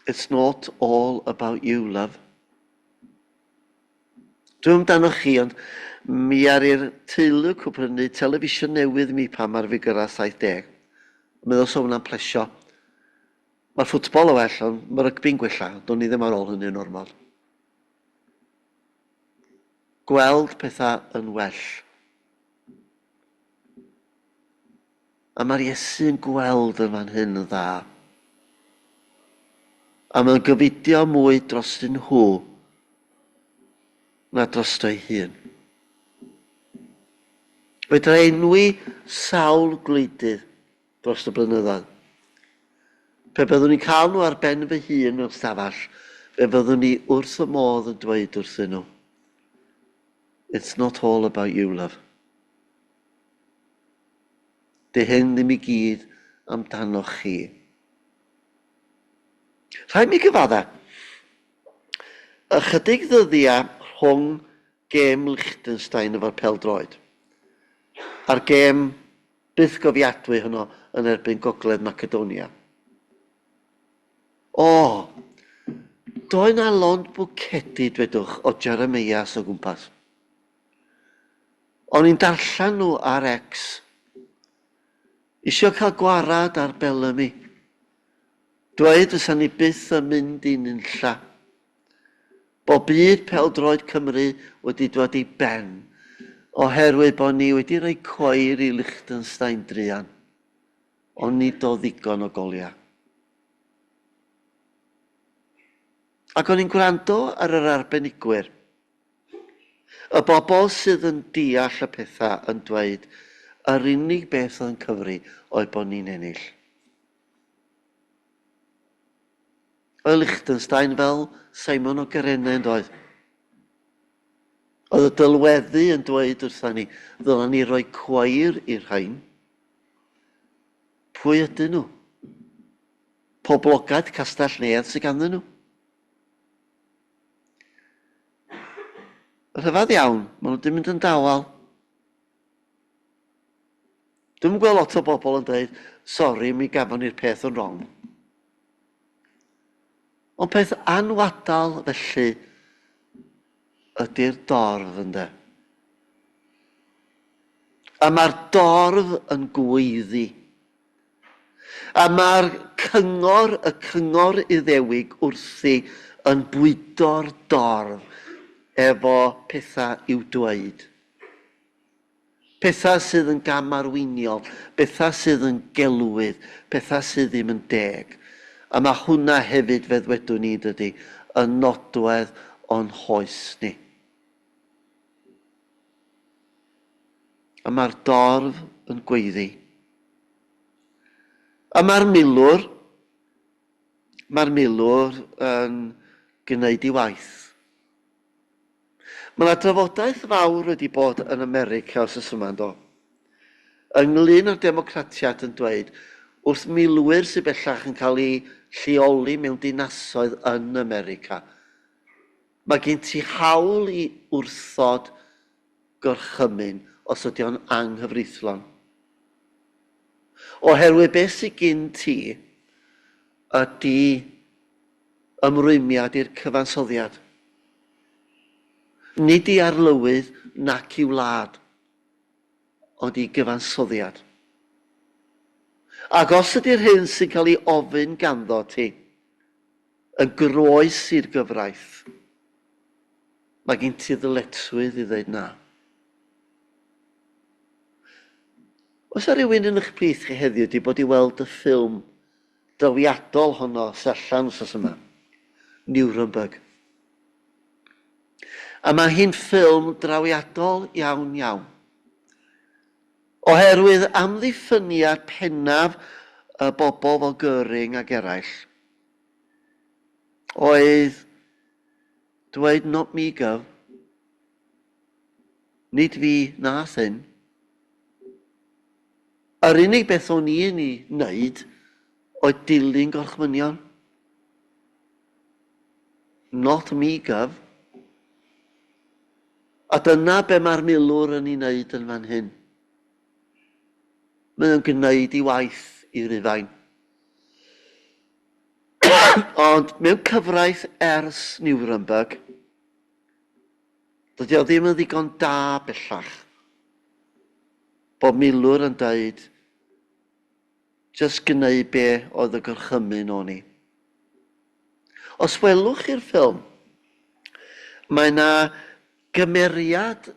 Speaker 1: It's not all about you, love. Dwi'n amdano chi, ond mi ar i'r teulu cwprynu telefisiwn newydd mi pan ar fi gyrra 70. Meddwl sôn hwnna'n plesio. Mae'r ffwtbol o well, ond mae rygbi'n gwella, do'n ni ddim ar ôl hynny'n normal. Gweld pethau yn well. A mae'r Iesu'n gweld yn fan hyn yn dda. A mae'n gofidio mwy dros nhw na dros ei hun. Fedra enwi sawl gwleidydd dros y blynyddoedd. Pe byddwn ni'n cael nhw ar ben fy hun mewn stafell, fe byddwn ni wrth y modd yn dweud wrthyn nhw. It's not all about you, love. Dy hyn ddim I gyd amdano chi. Rhaid mi gyfadda, ychydig ddyddiau rhwng gêm Liechtenstein efo'r pêl-droed a'r gêm byth gofiadwy hwnnw yn erbyn Gogledd Macedonia. Doedd na lond bwcedi, dwedwch, o Jeremias o gwmpas. O'n i'n darllen nhw ar X. Isio cael gwarad ar Bellamy. Dweud fysa ni byth yn mynd i nunlla. Bo byd pêl-droed Cymru wedi dod I ben, oherwydd bod ni wedi rhoi coir I Liechtenstein druan. Ond nid o ddigon o goliau. Ac o'n i'n gwrando ar yr arbenigwyr. Y bobl sydd yn deall y pethau yn dweud yr unig beth yn cyfri oedd bod ni'n ennill. Oedd Liechtenstein fel Simon o Gerennau yn doedd. Oedd y dylweddu yn dweud wrthyn ni, ddylen ni roi coir i'r rhain. Pwy ydyn nhw? Poblogaeth Castell Nedd sydd ganddyn nhw. Rhyfedd iawn, maen nhw wedi mynd yn dawel. Dwi'n gweld lot o bobl yn dweud, sori, mi gafon ni'r peth yn wrong. Ond peth anwadal felly ydy'r dorf ynde. A mae'r dorf yn gweiddi. A mae'r cyngor Iddewig wrthi yn bwydo'r dorf efo pethau i'w dweud. Pethau sydd yn gamarweiniol, pethau sydd yn gelwydd, pethau sydd ddim yn deg. A mae hwnna hefyd feddwedwn ni dydy, yn nodwedd o'n hoes ni. A mae'r dorf yn gweiddi. A mae'r milwr yn gwneud ei waith. Mae yna drafodaeth fawr wedi bod yn America os ys yma'n do. Ynglŷn â'r democratiad yn dweud, wrth milwyr sydd bellach yn cael ei lleoli mewn dinasoedd yn America, mae gen ti hawl I wrthod gorchymyn os ydy o'n anghyfreithlon. Oherwydd beth sydd gen ti ydy ymrwymiad i'r cyfansoddiad. Nid I arlywydd nac I wlad, ond I gyfansoddiad. Ac os ydy'r hyn sy'n cael ei ofyn ganddo ti yn groes i'r gyfraith, mae gen ti ddyletswydd I ddweud na. Os ydy rhywun yn eich plith chi heddiw wedi bod I weld y ffilm drawiadol honno sellan os yma, Nuremberg. A mae hi'n ffilm drawiadol iawn iawn. Oherwydd amddiffyniad pennaf y bobl fel Göring ac eraill, oedd dweud not me gov, nid fi nath hyn. Yr unig beth o'n I yn ei wneud oedd dilyn gorchmynion. Not me gov. A dyna be mae'r milwr yn ei wneud yn fan hyn. Mae o'n gwneud ei waith I Rufain. Ond mewn cyfraith ers Nuremberg, dydy o ddim yn ddigon da bellach. Bod milwr yn dweud, jyst gwneud be oedd y gorchymyn o'n I. Os welwch chi'r ffilm, mae yna gymeriad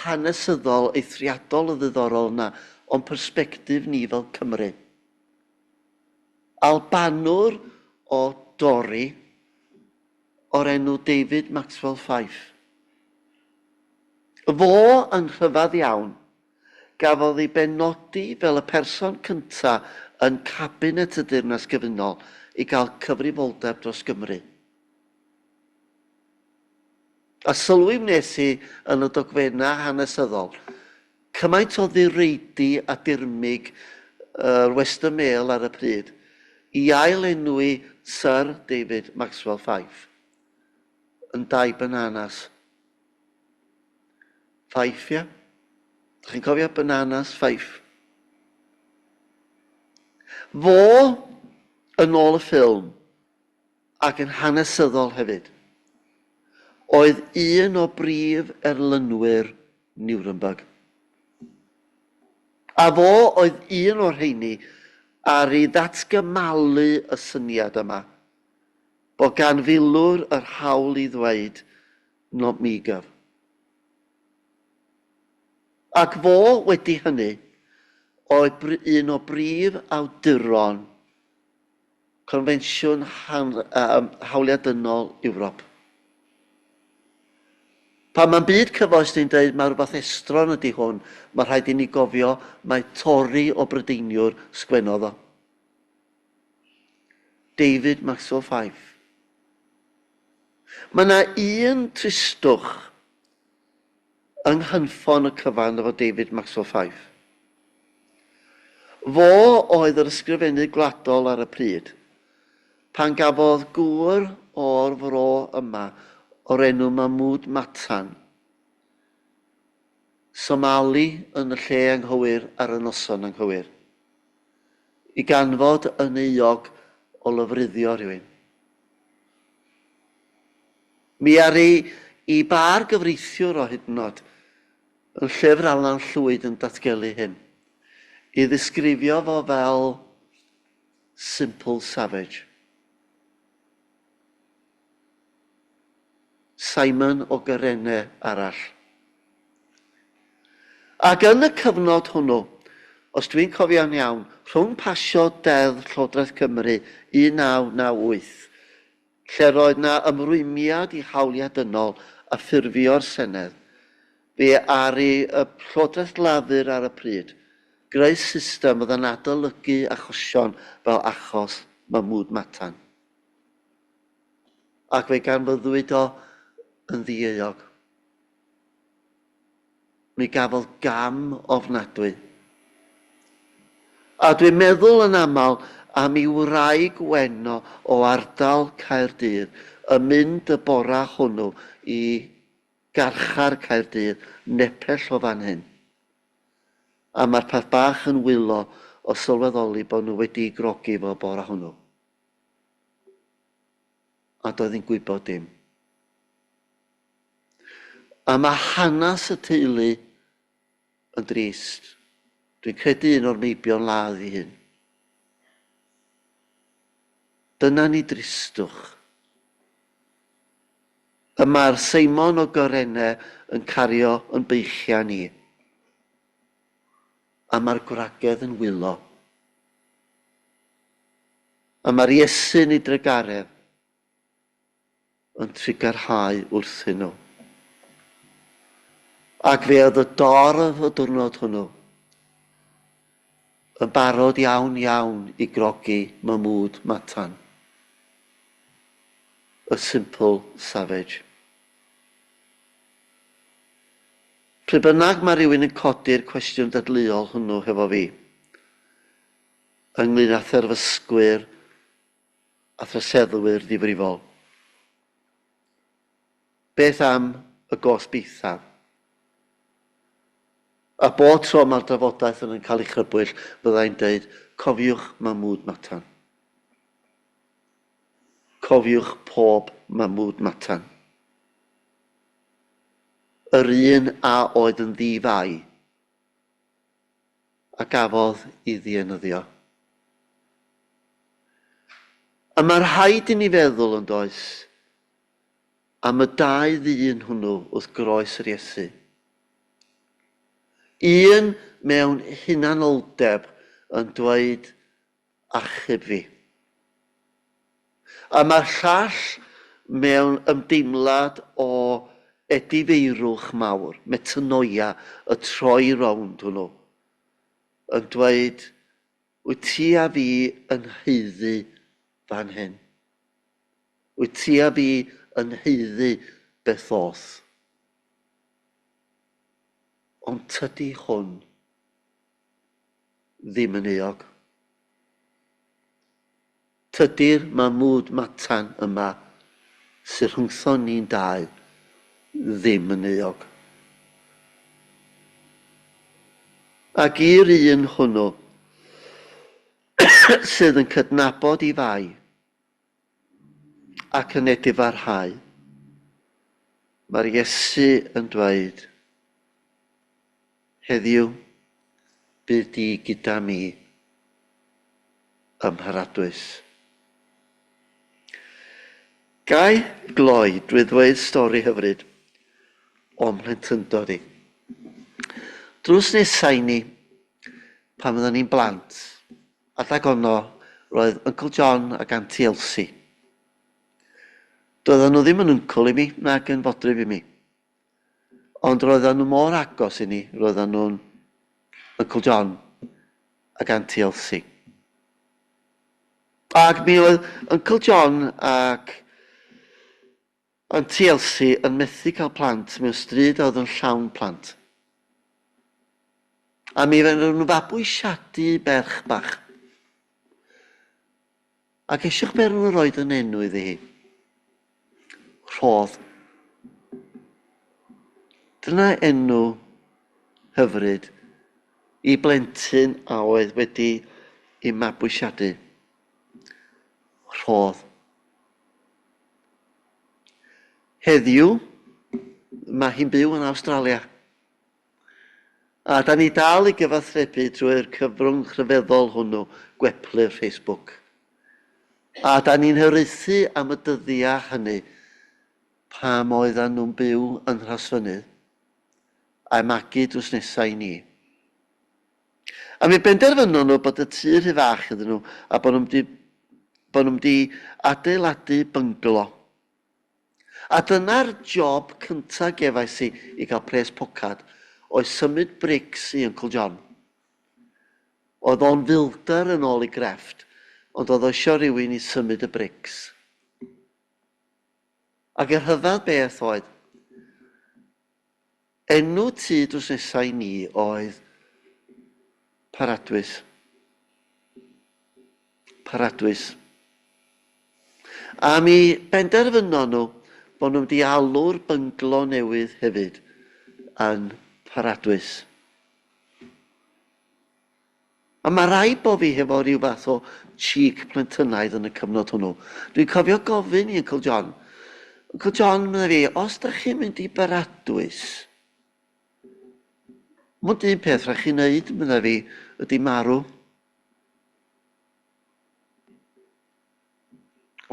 Speaker 1: hanesyddol eithriadol o ddiddorol yna o'n persbectif ni fel Cymru. Albanwr o Dorri o'r enw David Maxwell Fyfe. Fo yn rhyfedd iawn gafodd ei benodi fel y person cyntaf yn cabinet y Deyrnas Gyfunol i gael cyfrifoldeb dros Gymru. A sylwi wnes i yn y dogfennau hanesyddol, cymaint o ddireidi a dirmig Western Mail ar y pryd i ailenwi Sir David Maxwell Fyfe yn dau bananas. Fyfe, ia? Dych chi'n cofio bananas Fyfe? Fo yn ôl y ffilm ac yn hanesyddol hefyd oedd un o brif erlynwyr Nuremberg. A fo oedd un o'r rheini ar ei ddatgymalu y syniad yma, bod gan filwr yr hawl i ddweud, not me gov. Ac fo wedi hynny oedd un o brif awduron Confensiwn Hawliadynol Ewrop. Pan mae'n byd cyfoes ni'n dweud mae rhywbeth estron ydy hwn, mae rhaid i ni gofio mae torri o Brydeiniwr sgwennodd o. David Maxwell Fyfe. Mae yna un tristwch yng nghyfnod y cyfan efo David Maxwell Fyfe. Fo oedd yr ysgrifennydd gwladol ar y pryd, pan gafodd gŵr o'r fro yma o'r enw Mahmoud Matan Somali yn y lle anghywir ar y noson anghywir, i ganfod yn euog o lofruddio rhywun. Mi ari i bar gyfreithiwr o hyd yn oed yn llyfr Alan Llwyd yn datgelu hyn, i ddisgrifio fo fel simple savage. Simon o Gyrene arall. Ac yn y cyfnod hwnnw, os dwi'n cofio'n iawn, rhwng pasio deddf Llywodraeth Cymru 1998, lle roedd na ymrwymiad i hawliadynol a ffurfio'r Senedd, fe ar y Llywodraeth Lafur ar y pryd, greu system oedd yn adolygu achosion fel achos Mahmoud Matan. Ac fe ganfyddwyd o yn ddieuog. Mi gafodd gam ofnadwy. A dwi'n meddwl yn aml am i wraig Weno o ardal Caerdydd yn mynd y bora hwnnw i garchar Caerdydd nepell o fan hyn. A mae'r peth bach yn wylo o sylweddoli bod nhw wedi grogi fo bora hwnnw. A doedd hi'n gwybod dim. A mae hanes y teulu yn drist. Dwi'n credu un o'r meibion ladd i hyn. Dyna ni dristwch. Y mae'r Seimon o Gyrene yn cario yn beichia ni. A mae'r gwragedd yn wylo. A mae'r Iesu'n ei dregaredd yn trigarhau wrthyn nhw. Ac fe oedd y dorf y diwrnod hwnnw yn barod iawn i grogi Mahmoud Matan. A simple savage. Pryd bynnag mae rhywun yn codi'r cwestiwn dadleuol hwnnw hefo fi, ynglyn â therfysgwyr a threseddwyr ddifrifol. Beth am y gosbeithaf? A bod tro mae'r drafodaeth yn cael ei chrybwyll, byddai'n dweud, cofiwch Mahmoud Matan. Cofiwch pob Mahmoud Matan. Yr un a oedd yn ddifau, a gafodd i ddienyddio. A mae'r rhaid i ni feddwl yn does am y dau ddyn hwnnw wrth groes yr Iesu. Un mewn hunanoldeb yn dweud achub fi. A mae'r llall mewn ymdeimlad o edifeirwch mawr, metanoia, y troi rownd hwnnw, yn dweud, wyt ti a fi yn heiddi fan hyn. Wyt ti a fi yn heiddi beth oth. Ond tydi hwn ddim yn eog. Tydi'r mamwd matan yma sy'n rhwngthon ni'n dau ddim yn eog. Ac i'r un hwnnw sydd yn cydnabod I fai ac yn edifarhau, mae'r Iesu yn dweud, heddiw bydd di gyda mi ym Mharadwys. Gai gloi drwy ddweud stori hyfryd o'n mhlentyndod I. Drws nesau ni, pan fydden ni'n blant, adag ono roedd Uncle John ac Auntie Elsie. Doedden nhw ddim yn uncle I mi, nag yn fodryb I mi. Ond roedden nhw mor agos I ni, roedden nhw'n Uncle John ac Auntie Elsie. Ac mi oedd Uncle John ac Auntie Elsie yn methu cael plant mewn stryd oedd yn llawn plant. A mi fe nhw'n fabwysiadu berch bach. Ac eisiau'ch ber nhw'n roed yn enw iddi hi. Rhodd. Dyna enw hyfryd I blentyn a oedd wedi I mabwysiadu. Rhodd. Heddiw, mae hi'n byw yn Awstralia. A da ni dal I gyfathrebu drwy'r cyfrwng rhyfeddol hwnnw, gweplu'r Facebook. A da ni'n hyrithu am y dyddiau hynny pam oedden nhw'n byw yn Rhosfynydd a'i magu drws nesau I ni. A mi benderfynon nhw bod y tŷ rhy fach iddyn nhw a bod nhw'n di adeiladu bynglo. A dyna'r job cyntaf gefais I gael pres pocad oedd symud brics I Uncle John. Oedd o'n filder yn ôl I grefft, ond oedd o isio rhywun I symud y brics. Ac yr rhyfedd beth oedd, enw tŷ drws nesau I ni oedd Paradwys. Paradwys. A mi benderfynon nhw bod nhw'n di alw'r bynglo newydd hefyd yn Paradwys. A mae rai bod fi hefo rhyw fath o cheek plentynaidd yn y cyfnod hwnnw. Dwi'n cofio gofyn I Uncle John. Uncle John, medda fi, os da chi'n mynd I Baradwys, mwyn un peth rhaid chi'n neud, medda fi, ydy marw.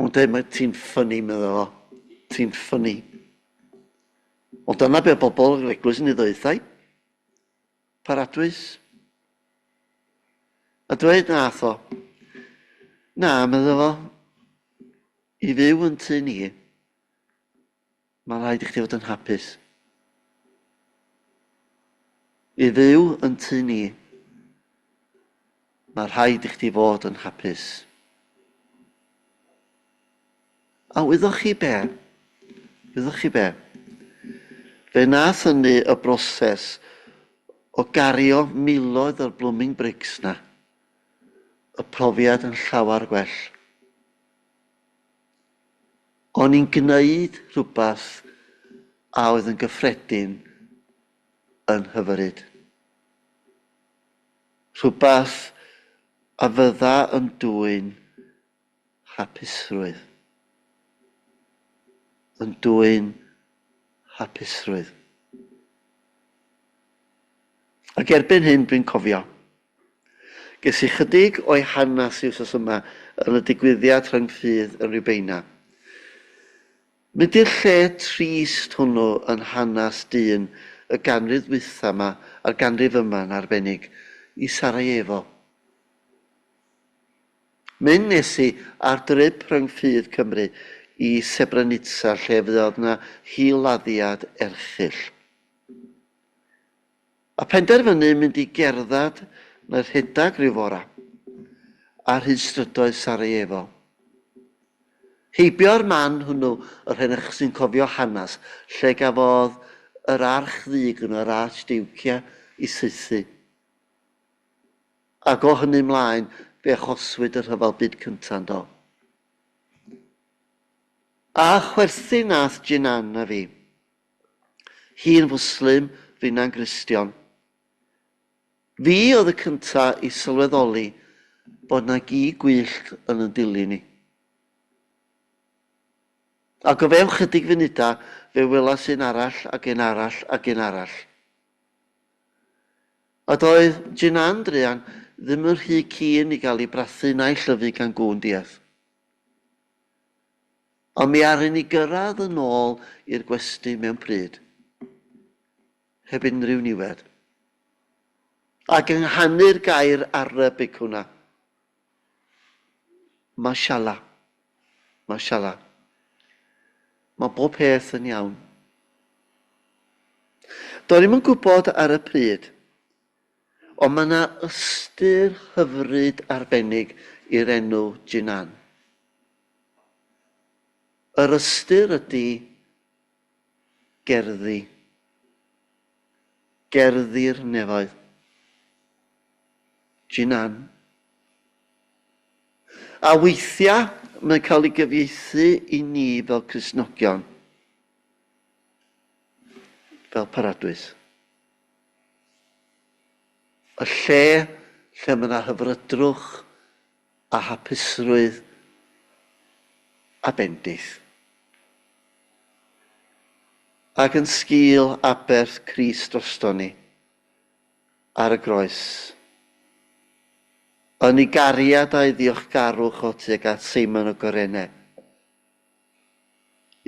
Speaker 1: Ond mae ti'n ffynnu, medda fo. Ti'n ffynnu. Ond dyna be bobl yr Eglwys yn ei ddweithau. Paradwys. A dweud nath o. Na, medda fo. I fyw yn tŷ ni, mae rhaid I chdi fod yn hapus. I fyw yn tŷ ni, mae rhaid I chdi fod yn hapus. A wyddwch chi be? Wyddwch chi be? Fe nath hynny y broses o gario miloedd o'r blooming bricks na. Y profiad yn llawer gwell. O'n i'n gwneud rhywbeth a oedd yn gyffredin yn hyfryd. Rhywbeth a fydda yn dwyn hapusrwydd. Yn dwyn hapusrwydd. Ac erbyn hyn dwi'n cofio. Ges I chydig o'i hanes I wsos yma yn y digwyddiad rhyngffydd yn Rhybeina. Mynd i'r lle trist hwnnw yn hanes dyn y ganrif dwytha yma, a'r ganrif yma'n arbennig, i Sarajevo. Mynd nes i ar drip rhwng ffydd Cymru i Srebrenica, lle fydd yna hiladdiad erchyll. A penderfynu mynd i gerdded yn y rhedag rhyw fora ar hyd strydoedd Sarajevo. Heibio'r man hwnnw, yr hynnych sy'n cofio hanes, lle gafodd yr arch ddig yn yr archdiwcia i saethu. Ac o hynny mlaen, fe achoswyd yr rhyfel byd cyntaf do. A chwerthu nath Jinan a fi. Hi'n Fwslim, fi'n Gristion. Fi oedd y cyntaf i sylweddoli bod na gi gwyllt yn y dilyn ni. Ac o fewn chydig funuda, fe welas un arall ac un arall ac un arall. A doedd Jinan druan ddim yn rhy cyn i gael ei brathu na'i llyfu gan gŵn dieth. Ond mi aru ni gyrraedd yn ôl i'r gwesty mewn pryd, heb unrhyw niwed. Ac yng nghannu'r gair Arabig hwnna. Mashallah. Mashallah. Mae bob peth yn iawn. Do'n i'm yn gwybod ar y pryd, ond mae yna ystyr hyfryd arbennig i'r enw Jinan. Yr ystyr ydy gerddi. Gerddi'r nefoedd. Jinan. A weithiau mae'n cael ei gyfieithu i ni fel Cristnogion. Fel paradwys. Y lle mae yna hyfrydrwch a hapusrwydd a bendith. Ac yn sgil aberth Crist drosto ni ar y groes. Yn ei gariad a'i ddiolchgarwch o tuag at Seimon o Gorenne.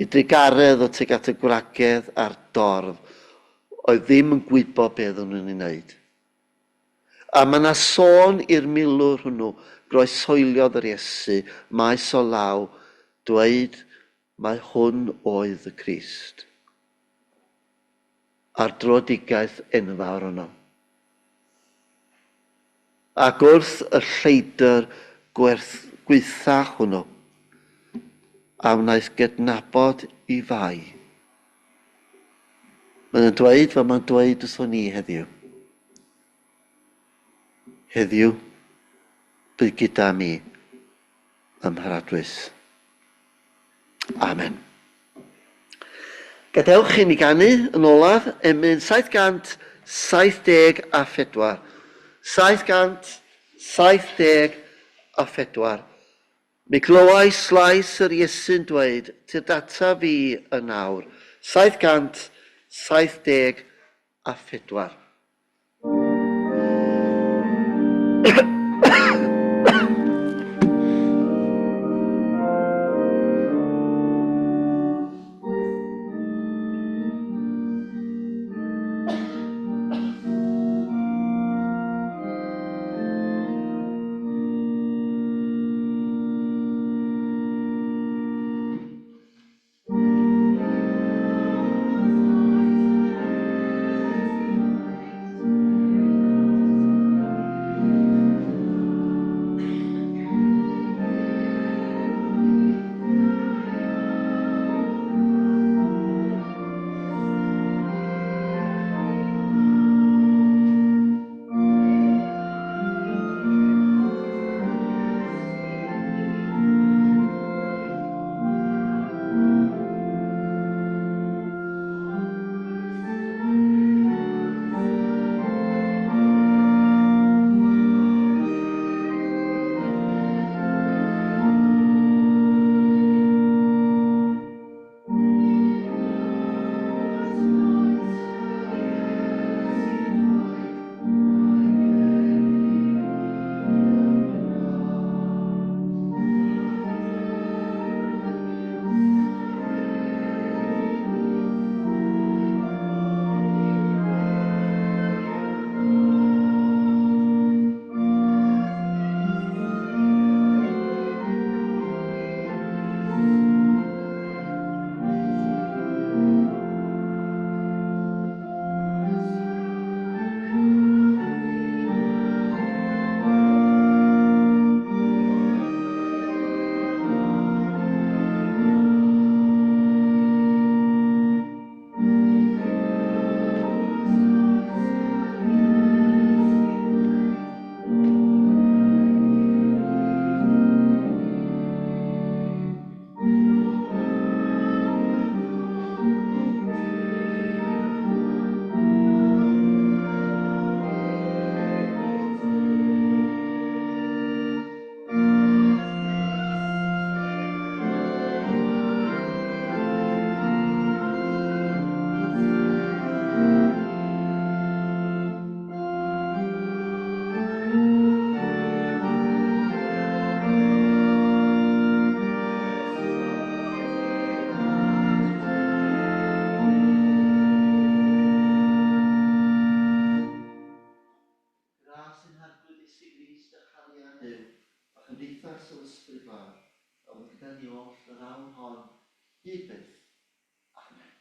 Speaker 1: I drigaredd o tuag at y gwragedd a'r dorf, oedd ddim yn gwybod beth o'n nhw'n ei wneud. A mae yna sôn i'r milwr hwnnw, groesoeliodd yr Iesu, maes o law, dweud mae hwn oedd y Crist. A'r drodigaeth enfawr yno. Ac wrth y lleidr gweitha hwnnw, a wnaeth gydnabod i fai. Mae'n dweud fel mae'n dweud wrthon ni heddiw. Heddiw, bydd gyda mi ym Mharadwys. Amen. Gadewch i ni ganu yn olaf emyn 774. 774. Mi glywais slais yr Iesu'n dweud, tir data fi yn awr. 774. Eglwys y Crwys dy chariad Duw, a chymdeithas o ysbryd glân, a fod gyda ni oll yr awr hon, hyd byth. Amen.